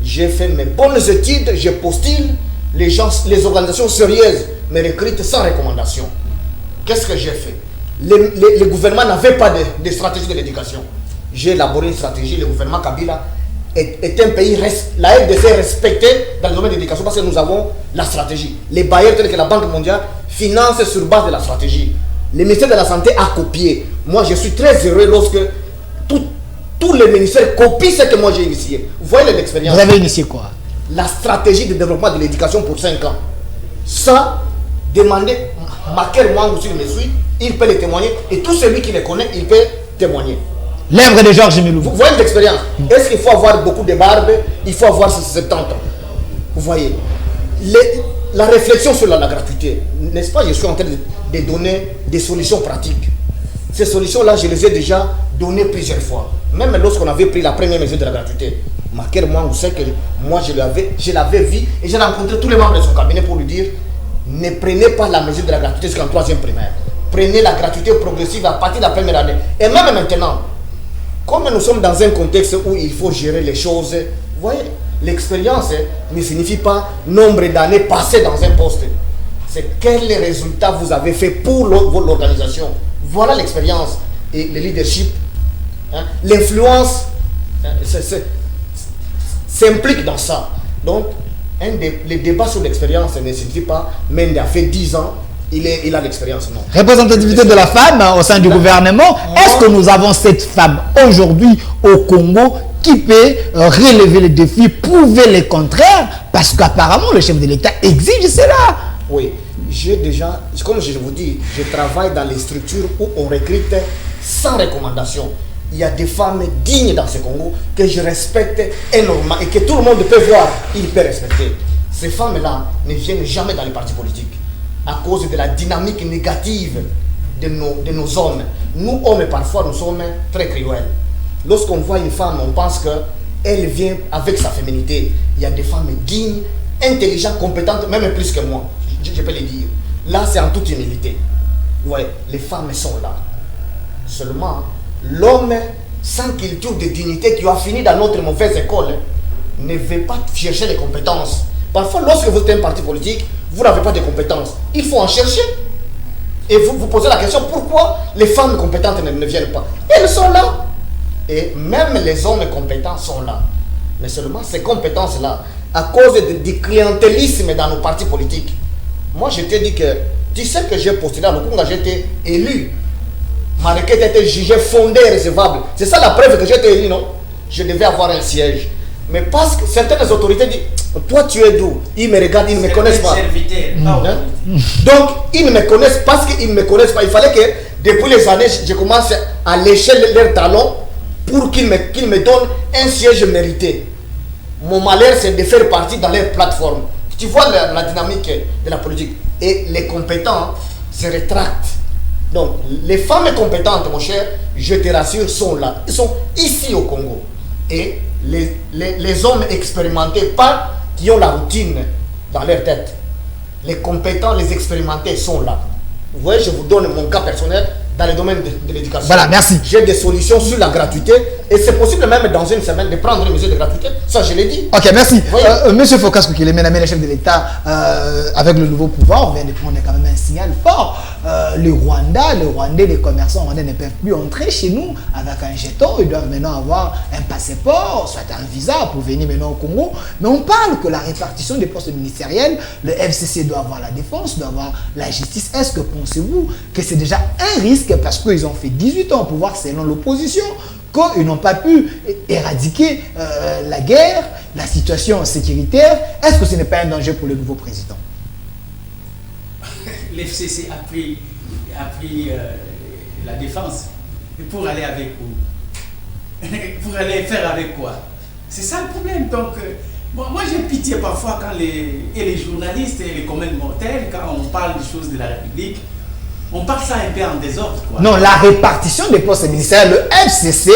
J'ai fait mes bonnes études, je postule, les organisations sérieuses me recrutent sans recommandation. Qu'est-ce que j'ai fait? Le gouvernement n'avait pas de stratégie de l'éducation. J'ai élaboré une stratégie, le gouvernement Kabila est un pays, la RDC est respectée dans le domaine de l'éducation parce que nous avons la stratégie. Les bailleurs tels que la Banque mondiale financent sur base de la stratégie. Le ministère de la Santé a copié. Moi, je suis très heureux lorsque tous les ministères copient ce que moi j'ai initié. Vous voyez l'expérience. Vous avez initié quoi? La stratégie de développement de l'éducation pour 5 ans. Ça, demandez, Maker Mwangou s'il me suit, il peut le témoigner. Et tout celui qui le connaît, il peut témoigner. L'œuvre de Georges Milou. Vous voyez l'expérience. Est-ce qu'il faut avoir beaucoup de barbe? Il faut avoir 70 ans. Vous voyez. La réflexion sur la gratuité, n'est-ce pas? Je suis en train de donner des solutions pratiques. Ces solutions-là, je les ai déjà données plusieurs fois. Même lorsqu'on avait pris la première mesure de la gratuité. Maker, moi, vous savez que moi, je l'avais vu et j'ai rencontré tous les membres de son cabinet pour lui dire ne prenez pas la mesure de la gratuité jusqu'en 3e primaire. Prenez la gratuité progressive à partir de la première année. Et même maintenant, comme nous sommes dans un contexte où il faut gérer les choses, vous voyez, l'expérience ne signifie pas nombre d'années passées dans un poste. C'est quels résultats vous avez fait pour l'organisation. Voilà l'expérience et le leadership. Hein, l'influence s'implique dans ça. Donc, les débats sur l'expérience ne signifie pas, même il a fait 10 ans, il a l'expérience. Non. Représentativité de la femme au sein du gouvernement. Est-ce que nous avons cette femme aujourd'hui au Congo qui peut relever les défis, prouver le contraire? Parce qu'apparemment, le chef de l'État exige cela. Oui, j'ai déjà, comme je vous dis, je travaille dans les structures où on recrute sans recommandation. Il y a des femmes dignes dans ce Congo que je respecte énormément et que tout le monde peut voir, il peut respecter. Ces femmes-là ne viennent jamais dans les partis politiques à cause de la dynamique négative de nos hommes. Nous, hommes, parfois, nous sommes très cruels. Lorsqu'on voit une femme, on pense qu'elle vient avec sa féminité. Il y a des femmes dignes, intelligentes, compétentes, même plus que moi. Je peux le dire. Là, c'est en toute humilité. Ouais, les femmes sont là. Seulement, l'homme sans culture de dignité qui a fini dans notre mauvaise école ne veut pas chercher les compétences. Parfois, lorsque vous êtes un parti politique, vous n'avez pas de compétences. Il faut en chercher. Et vous vous posez la question, pourquoi les femmes compétentes ne viennent pas? Elles sont là. Et même les hommes compétents sont là. Mais seulement ces compétences-là, à cause du clientélisme dans nos partis politiques. Moi, je t'ai dit que, tu sais que j'ai postulé à l'Okunga, j'ai été élu. Ma requête a été jugée fondée et recevable. C'est ça la preuve que j'ai été élu, non? Je devais avoir un siège. Mais parce que certaines autorités disent, toi tu es d'où? Ils me regardent, ils ne me connaissent pas. Donc, ils ne me connaissent pas parce qu'ils ne me connaissent pas. Il fallait que, depuis les années, je commence à lécher leurs talons pour qu'ils me donnent un siège mérité. Mon malheur, c'est de faire partie dans leur plateforme. Tu vois la dynamique de la politique. Et les compétents se rétractent. Donc, les femmes compétentes, mon cher, je te rassure, sont là. Ils sont ici au Congo. Et les hommes expérimentés, pas qui ont la routine dans leur tête. Les compétents, les expérimentés sont là. Vous voyez, je vous donne mon cas personnel dans le domaine de l'éducation. Voilà, merci. J'ai des solutions sur la gratuité et c'est possible même dans une semaine de prendre une mesure de gratuité. Ça, je l'ai dit. Ok, merci. Monsieur Phocas Koukile, mesdames et le chef de l'État, avec le nouveau pouvoir, on vient de prendre quand même un signal fort. Le Rwandais, les commerçants rwandais ne peuvent plus entrer chez nous avec un jeton. Ils doivent maintenant avoir un passeport, soit un visa pour venir maintenant au Congo. Mais on parle que la répartition des postes ministériels, le FCC doit avoir la défense, doit avoir la justice. Est-ce que pensez-vous que c'est déjà un risque parce qu'ils ont fait 18 ans au pouvoir selon l'opposition, qu'ils n'ont pas pu éradiquer la guerre, la situation sécuritaire? Est-ce que ce n'est pas un danger pour le nouveau président? L'FCC a pris la défense. Et pour aller avec où? Pour aller faire avec quoi? C'est ça le problème. Donc, moi j'ai pitié parfois quand les journalistes et les communs mortels, quand on parle des choses de la République, on parle ça un peu en désordre, quoi. Non, la répartition des postes ministériels, le FCC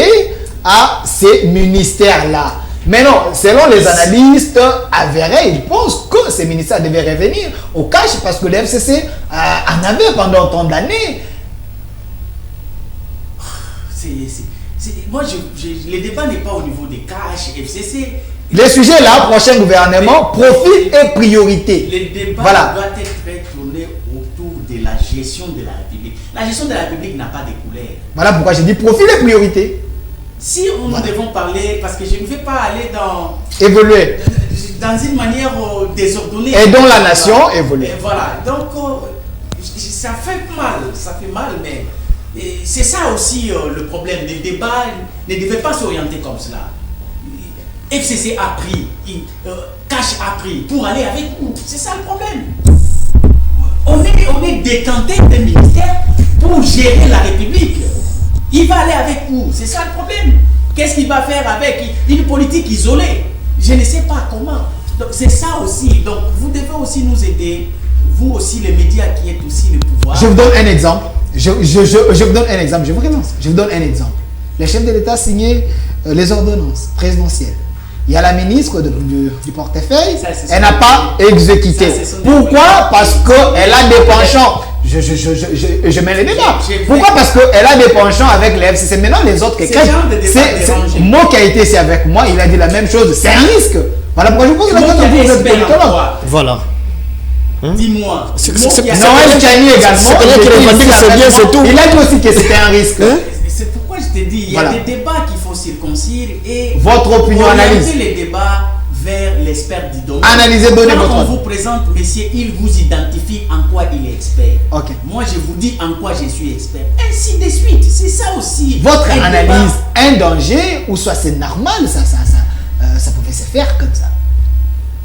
a ces ministères-là. Mais non, selon les analystes avérés, ils pensent que ces ministères devaient revenir au cash parce que le FCC en avait pendant autant d'années. Moi, le débat n'est pas au niveau des cash, FCC. Le sujet là, prochain gouvernement, profit et priorité. Le débat doit être tourné autour de la gestion de la République. La gestion de la République n'a pas de couleur. Voilà pourquoi j'ai dit profit et priorité. Si nous devons parler, parce que je ne vais pas aller dans... Évoluer. Dans une manière désordonnée. Et dont la nation évolue. Et voilà. Donc, ça fait mal, mais c'est ça aussi le problème. Le débat ne devait pas s'orienter comme cela. FCC a pris, Cash a pris pour aller avec nous. C'est ça le problème. On est détenté des ministères pour gérer la République. Il va aller avec nous. C'est ça le problème. Qu'est-ce qu'il va faire avec une politique isolée? Je ne sais pas comment. Donc c'est ça aussi. Donc vous devez aussi nous aider. Vous aussi, les médias qui êtes aussi le pouvoir. Je vous donne un exemple. Je vous donne un exemple. Je vous relance. Je vous donne un exemple. Les chefs de l'État signaient les ordonnances présidentielles. Il y a la ministre du portefeuille, elle n'a pas exécuté. Pourquoi? Parce qu'elle a des penchants. Je mets les débats. Pourquoi? Parce qu'elle a des penchants avec les FCC. Maintenant, les autres, c'est Mo qui a été ici avec moi, il a dit la même chose. C'est un risque. Voilà pourquoi je pose la question. Voilà. Dis-moi. Noël Chani également. C'est bien, c'est tout. Il a dit aussi que c'était un risque. C'est pourquoi je te dis, il y a des débats qu'il faut circoncire et votre opinion, analyse les débats vers l'expert du domaine. Analysez, donnez votre. Quand on vous présente, monsieur, il vous identifie en quoi il est expert. Ok. Moi, je vous dis en quoi je suis expert. Ainsi de suite. C'est ça aussi. Votre analyse, un danger ou soit c'est normal, ça pouvait se faire comme ça.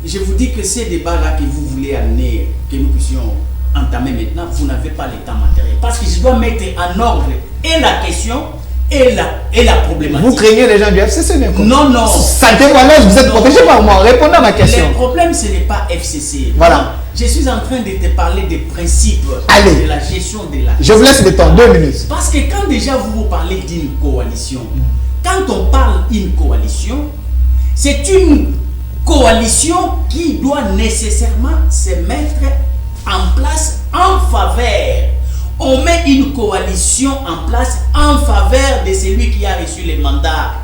Je vous dis que ces débats-là que vous voulez amener, que nous puissions entamer maintenant, vous n'avez pas le temps matériel. Parce que je dois mettre en ordre et la question et la problématique. Vous craignez les gens du FCC, mais quoi? Non, non. Santé, voilà, vous êtes protégé par moi. Répondez à ma question. Le problème, ce n'est pas FCC. Voilà. Non, je suis en train de te parler des principes de la gestion de la... Je vous laisse le temps, 2 minutes. Parce que quand déjà vous parlez d'une coalition, quand on parle d'une coalition, c'est une coalition qui doit nécessairement se mettre en place en faveur. On met une coalition en place en faveur de celui qui a reçu le mandat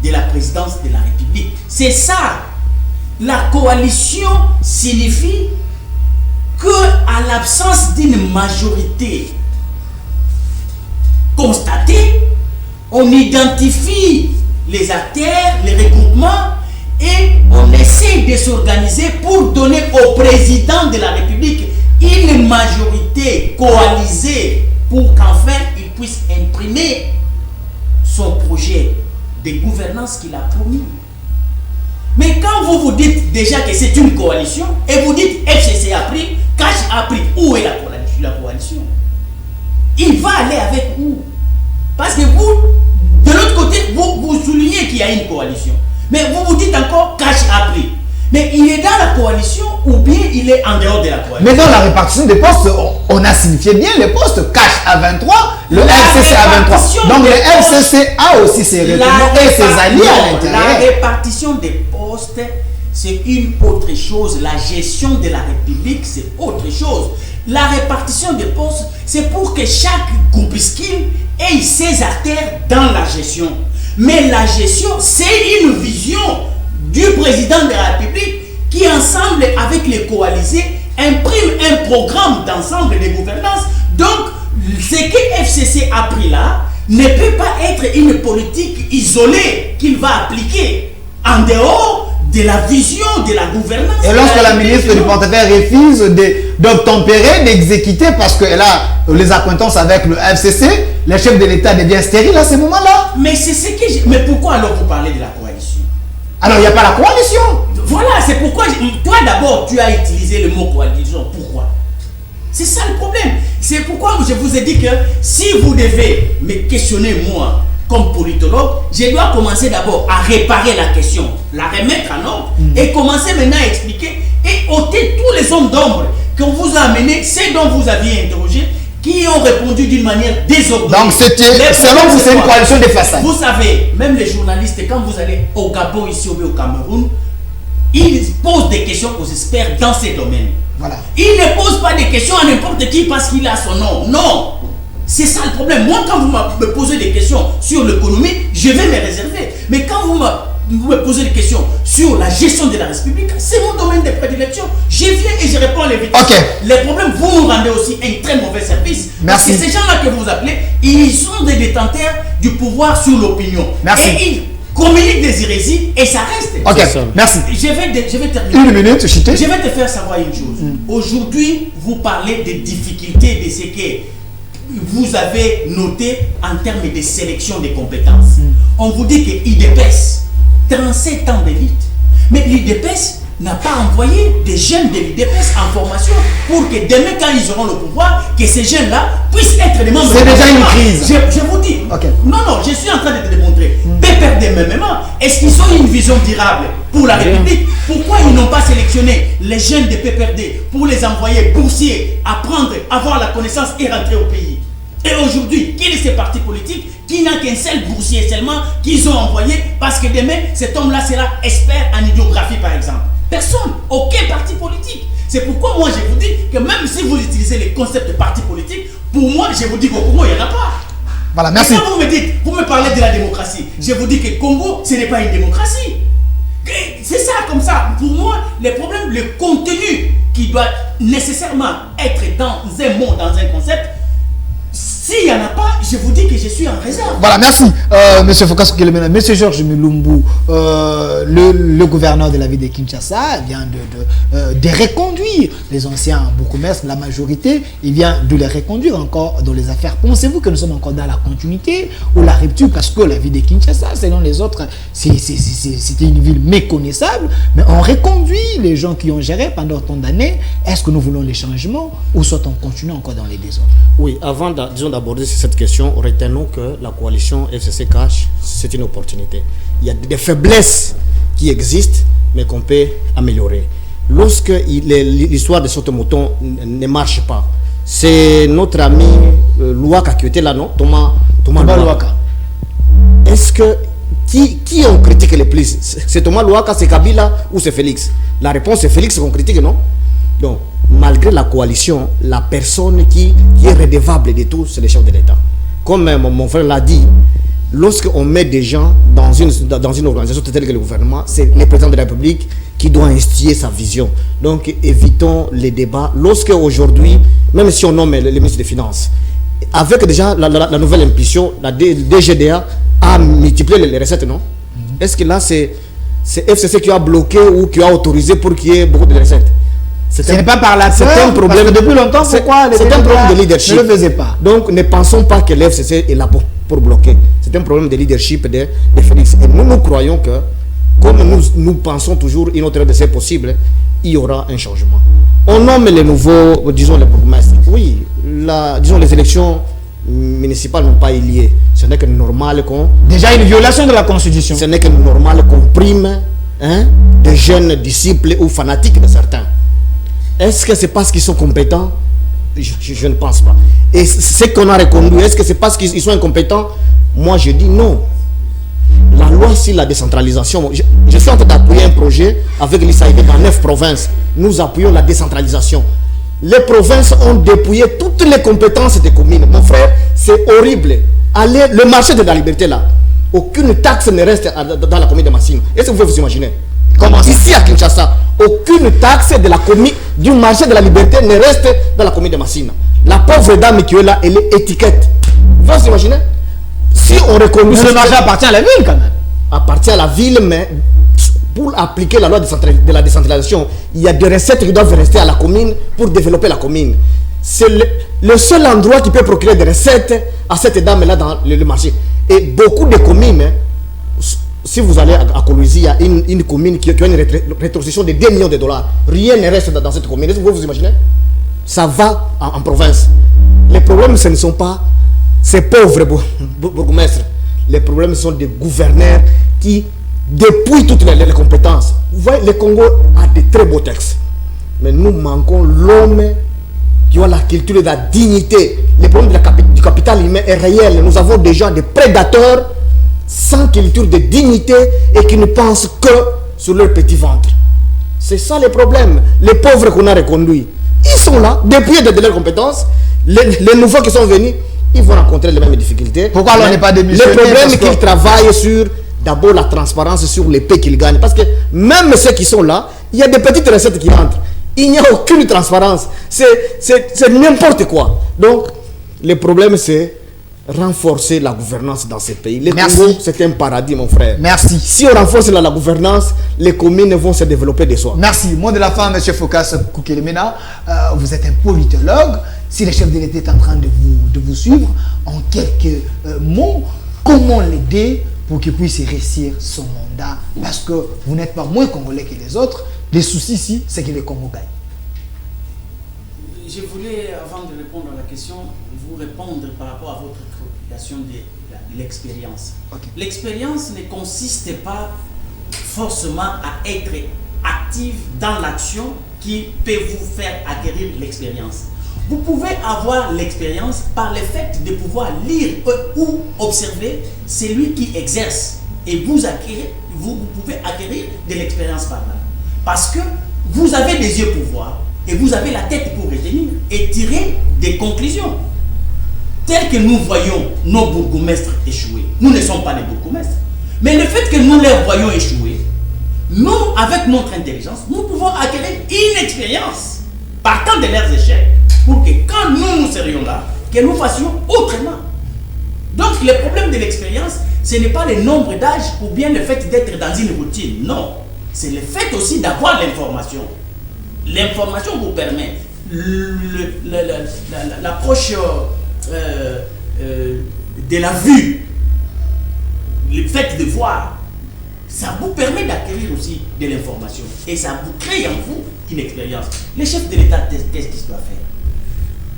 de la présidence de la République. C'est ça. La coalition signifie que à l'absence d'une majorité constatée, on identifie les acteurs, les regroupements et on essaie de s'organiser pour donner au président de la République une majorité coalisée pour qu'enfin il puisse imprimer son projet de gouvernance qu'il a promis. Mais quand vous vous dites déjà que c'est une coalition et vous dites FCC a pris, Cash a pris, où est la coalition? Il va aller avec vous. Parce que vous, de l'autre côté, vous soulignez qu'il y a une coalition. Mais vous vous dites encore Cash a pris. Mais il est dans la coalition ou bien il est en dehors de la coalition? Mais dans la répartition des postes, on a signifié bien les postes. Cash à 23, le FCC à 23. Donc le FCC a aussi ses retenus et ses alliés à l'intérieur. La répartition des postes, c'est une autre chose. La gestion de la République, c'est autre chose. La répartition des postes, c'est pour que chaque groupuscule ait ses acteurs dans la gestion. Mais la gestion, c'est une vision du président de la République qui, ensemble avec les coalisés, imprime un programme d'ensemble de gouvernance. Donc, ce que FCC a pris là ne peut pas être une politique isolée qu'il va appliquer en dehors de la vision de la gouvernance. Et lorsque la ministre du portefeuille refuse d'obtempérer, d'exécuter parce qu'elle a les acquaintances avec le FCC, le chef de l'État devient stérile à ce moment-là. Mais c'est ce que mais pourquoi alors vous parlez de la coalition? Alors il n'y a pas la coalition. Voilà, c'est pourquoi toi d'abord tu as utilisé le mot coalition. Pourquoi? C'est ça le problème. C'est pourquoi je vous ai dit que si vous devez me questionner moi comme politologue, je dois commencer d'abord à réparer la question, la remettre en ordre et commencer maintenant à expliquer et ôter tous les hommes d'ombre qu'on vous a amenés, ceux dont vous aviez interrogé, qui ont répondu d'une manière désordonnée. Donc selon vous, c'est une coalition de façade. Vous savez, même les journalistes, quand vous allez au Gabon, ici au Cameroun, ils posent des questions aux experts dans ces domaines. Voilà. Ils ne posent pas des questions à n'importe qui parce qu'il a son nom. Non. C'est ça le problème. Moi, quand vous me posez des questions sur l'économie, je vais me réserver. Mais quand vous vous me posez des questions sur la gestion de la République, c'est mon domaine de prédilection. Je viens et je réponds à l'invitation. Les problèmes, vous nous rendez aussi un très mauvais service. Parce que ces gens-là que vous appelez, ils sont des détenteurs du pouvoir sur l'opinion. Et ils communiquent des hérésies et ça reste. Merci. Je vais terminer. Une minute, Chité. Je vais te faire savoir une chose. Aujourd'hui, vous parlez des difficultés de ce que vous avez noté en termes de sélection des compétences. On vous dit que l'IDPS, 37 ans d'élite, mais l'IDPS n'a pas envoyé des jeunes de l'IDPS en formation pour que demain, quand ils auront le pouvoir, que ces jeunes-là puissent être des membres. C'est déjà une crise. Je vous dis. Non, je suis en train de te démontrer. PPRD même, est-ce qu'ils ont une vision durable pour la République? Pourquoi ils n'ont pas sélectionné les jeunes de PPRD pour les envoyer boursiers, apprendre, avoir la connaissance et rentrer au pays? Et aujourd'hui, quel est ce parti politique qui n'a qu'un seul boursier seulement qu'ils ont envoyé parce que demain, cet homme-là sera expert en idéographie, par exemple? Personne, aucun parti politique. C'est pourquoi moi je vous dis que même si vous utilisez les concepts de parti politique, pour moi, je vous dis qu'au Congo, il n'y en a pas. Voilà, merci. Et quand vous me dites, vous me parlez de la démocratie, je vous dis que Congo, ce n'est pas une démocratie. C'est ça, comme ça. Pour moi, les problèmes, le contenu qui doit nécessairement être dans un mot, dans un concept, s'il n'y en a pas, je vous dis que je suis en réserve. Voilà, merci. Monsieur Focas Kelemena, Monsieur Georges Mulumbu, le gouverneur de la ville de Kinshasa vient de reconduire les anciens bourgmestres, la majorité, il vient de les reconduire encore dans les affaires. Pensez-vous que nous sommes encore dans la continuité ou la rupture? Parce que la ville de Kinshasa, selon les autres, c'était une ville méconnaissable, mais on reconduit les gens qui ont géré pendant autant d'années. Est-ce que nous voulons les changements ou soit on continue encore dans les désordres? Oui, avant d'aborder cette question, retenons que la coalition FCC Cash, c'est une opportunité. Il y a des faiblesses qui existent, mais qu'on peut améliorer. Lorsque l'histoire de Soto-Mouton ne marche pas, c'est notre ami Louaka qui était là, non? Thomas Louaka. Est-ce que qui on critique le plus? C'est Thomas Louaka, c'est Kabila ou c'est Félix? La réponse est Félix qu'on critique, non? Donc, malgré la coalition, la personne qui est redevable de tout, c'est le chef de l'État. Comme mon frère l'a dit, lorsqu'on met des gens dans une organisation telle que le gouvernement, c'est le président de la République qui doit instiller sa vision. Donc, évitons les débats. Lorsque aujourd'hui, même si on nomme le ministre des Finances, avec déjà la nouvelle impulsion, la DGDA a multiplié les recettes, non? Est-ce que là, c'est FCC qui a bloqué ou qui a autorisé pour qu'il y ait beaucoup de recettes? Ce n'est pas par la peur, parce que depuis longtemps, pourquoi c'est un problème de leadership. Ne le faisait pas. Donc, ne pensons pas que l'FCC est là pour bloquer. C'est un problème de leadership de Félix. Et nous croyons que, comme nous pensons toujours, une autre c'est possible, il y aura un changement. On nomme les nouveaux, disons les bourgmestres. Oui, disons les élections municipales n'ont pas eu lieu. Ce n'est que normal qu'on... Déjà une violation de la Constitution. Ce n'est que normal qu'on prime des jeunes disciples ou fanatiques de certains. Est-ce que c'est parce qu'ils sont compétents? Je ne pense pas. Et ce qu'on a reconnu, est-ce que c'est parce qu'ils sont incompétents? Moi, je dis non. La loi sur la décentralisation, je suis en train d'appuyer un projet avec l'ISAID dans 9 provinces. Nous appuyons la décentralisation. Les provinces ont dépouillé toutes les compétences des communes. Mon frère, c'est horrible. Allez, le marché de la liberté là, aucune taxe ne reste dans la commune de Massina. Est-ce que vous pouvez vous imaginer? Comment ici à Kinshasa, aucune taxe de la commune du marché de la liberté ne reste dans la commune de Massina. La pauvre dame qui est là, elle est étiquette. Vous vous imaginez? Si on reconnaît... Mais le marché appartient à la ville quand même. Appartient à la ville, mais pour appliquer la loi de la décentralisation, il y a des recettes qui doivent rester à la commune pour développer la commune. C'est le seul endroit qui peut procurer des recettes à cette dame-là dans le marché. Et beaucoup de communes... Si vous allez à Colosie, il y a une commune qui a une rétrocession de 2 millions de dollars. Rien ne reste dans cette commune. Est-ce que vous imaginez? Ça va en province. Les problèmes, ce ne sont pas ces pauvres bourgmestres. Les problèmes sont des gouverneurs qui dépouillent toutes les compétences. Vous voyez, le Congo a de très beaux textes. Mais nous manquons l'homme qui a la culture de la dignité. Le problème du capital humain est réel. Nous avons déjà des prédateurs sans culture de dignité et qui ne pensent que sur leur petit ventre. C'est ça le problème. Les pauvres qu'on a reconduits, ils sont là, depuis de leurs compétences. Les nouveaux qui sont venus, ils vont rencontrer les mêmes difficultés. Pourquoi on n'est pas démissionné? Le problème est qu'ils travaillent sur d'abord la transparence sur les paix qu'ils gagnent. Parce que même ceux qui sont là, il y a des petites recettes qui rentrent. Il n'y a aucune transparence. C'est n'importe quoi. Donc, le problème, c'est renforcer la gouvernance dans ces pays. Le Congo, c'est un paradis, mon frère. Merci. Si on renforce la gouvernance, les communes vont se développer de soi. Merci. Mot de la fin, M. Phocas Koukelemena. Vous êtes un politologue. Si le chef de l'État est en train de vous suivre, en quelques mots, comment l'aider pour qu'il puisse réussir son mandat? Parce que vous n'êtes pas moins congolais que les autres. Les soucis ici, c'est que les Congos gagnent. Je voulais, avant de répondre à la question, vous répondre par rapport à votre préoccupation de l'expérience. Okay. L'expérience ne consiste pas forcément à être active dans l'action qui peut vous faire acquérir l'expérience. Vous pouvez avoir l'expérience par le fait de pouvoir lire ou observer celui qui exerce. Et vous pouvez acquérir de l'expérience par là. Parce que vous avez des yeux pour voir et vous avez la tête pour retenir et tirer des conclusions. Tel que nous voyons nos bourgmestres échouer. Nous ne sommes pas des bourgmestres. Mais le fait que nous les voyons échouer, nous, avec notre intelligence, nous pouvons acquérir une expérience partant de leurs échecs pour que quand nous serions là, que nous fassions autrement. Donc le problème de l'expérience, ce n'est pas le nombre d'âge ou bien le fait d'être dans une routine. Non. C'est le fait aussi d'avoir l'information. L'information vous permet l'approche de la vue, le fait de voir, ça vous permet d'acquérir aussi de l'information et ça vous crée en vous une expérience. Le chef de l'État, qu'est-ce qu'il doit faire?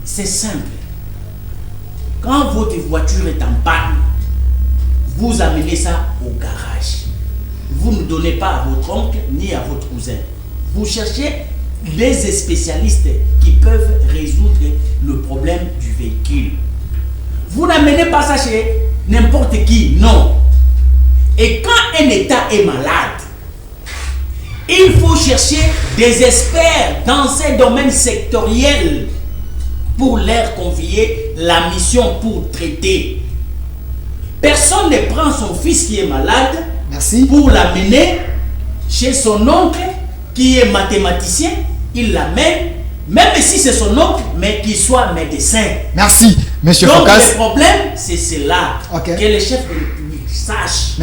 C'est simple. Quand votre voiture est en panne, vous amenez ça au garage. Vous ne donnez pas à votre oncle ni à votre cousin. Vous cherchez les spécialistes qui peuvent résoudre le problème du véhicule. Vous n'amenez pas ça chez n'importe qui, non. Et quand un État est malade, il faut chercher des experts dans ces domaines sectoriels pour leur confier la mission pour traiter. Personne ne prend son fils qui est malade. Merci. Pour l'amener chez son oncle qui est mathématicien, il l'amène, même si c'est son oncle, mais qu'il soit médecin. Merci, Monsieur Donc Phocas. le problème, c'est cela. Okay. Que les chefs de République sachent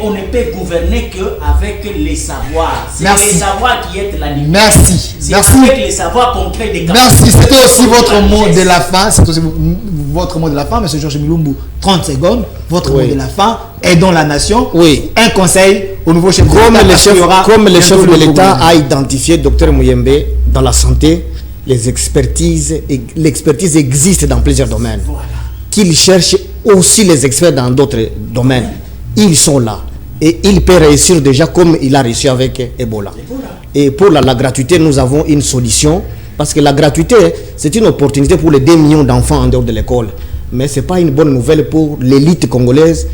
qu'on ne peut gouverner qu'avec les savoirs. C'est les savoirs qui aident la liberté. Merci. C'est Merci. avec les savoirs concrets des Merci. C'était aussi votre mot de la fin. C'est aussi votre mot de la fin, Monsieur Georges Milumbu. 30 secondes. Votre mot de la fin. Aidons la nation. Oui. Un conseil au nouveau chef de l'État. Comme le chef de l'État a identifié Dr Mouyembe dans la santé, l'expertises existe dans plusieurs domaines. Voilà. Qu'il cherche aussi les experts dans d'autres domaines. Ils sont là. Et il peut réussir déjà comme il a réussi avec Ebola. Et pour la gratuité, nous avons une solution. Parce que la gratuité, c'est une opportunité pour les 2 millions d'enfants en dehors de l'école. Mais ce n'est pas une bonne nouvelle pour l'élite congolaise,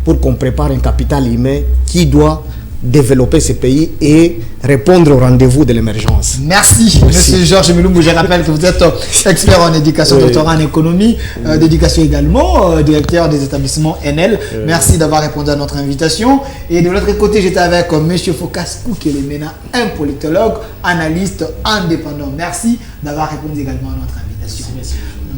pour qu'on prépare un capital humain qui doit développer ce pays et répondre au rendez-vous de l'émergence. Merci, Monsieur Georges Milumbu. Je rappelle que vous êtes expert en éducation, doctorat en économie, d'éducation également, directeur des établissements NL. Merci d'avoir répondu à notre invitation. Et de l'autre côté, j'étais avec Monsieur Phocas Koukelemena, un politologue, analyste indépendant. Merci d'avoir répondu également à notre invitation.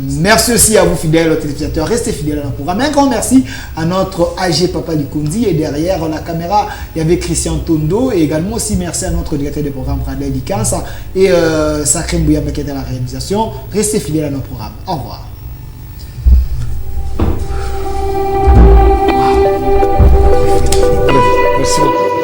Merci aussi à vous, fidèles téléspectateurs. Restez fidèles à notre programme. Un grand merci à notre AG Papa Likundi. Et derrière la caméra, il y avait Christian Tondo. Et également aussi merci à notre directeur de programme, Radley Dikansa. Et Sacré Mbouyamba qui était à la réalisation. Restez fidèles à notre programme. Au revoir. Merci beaucoup.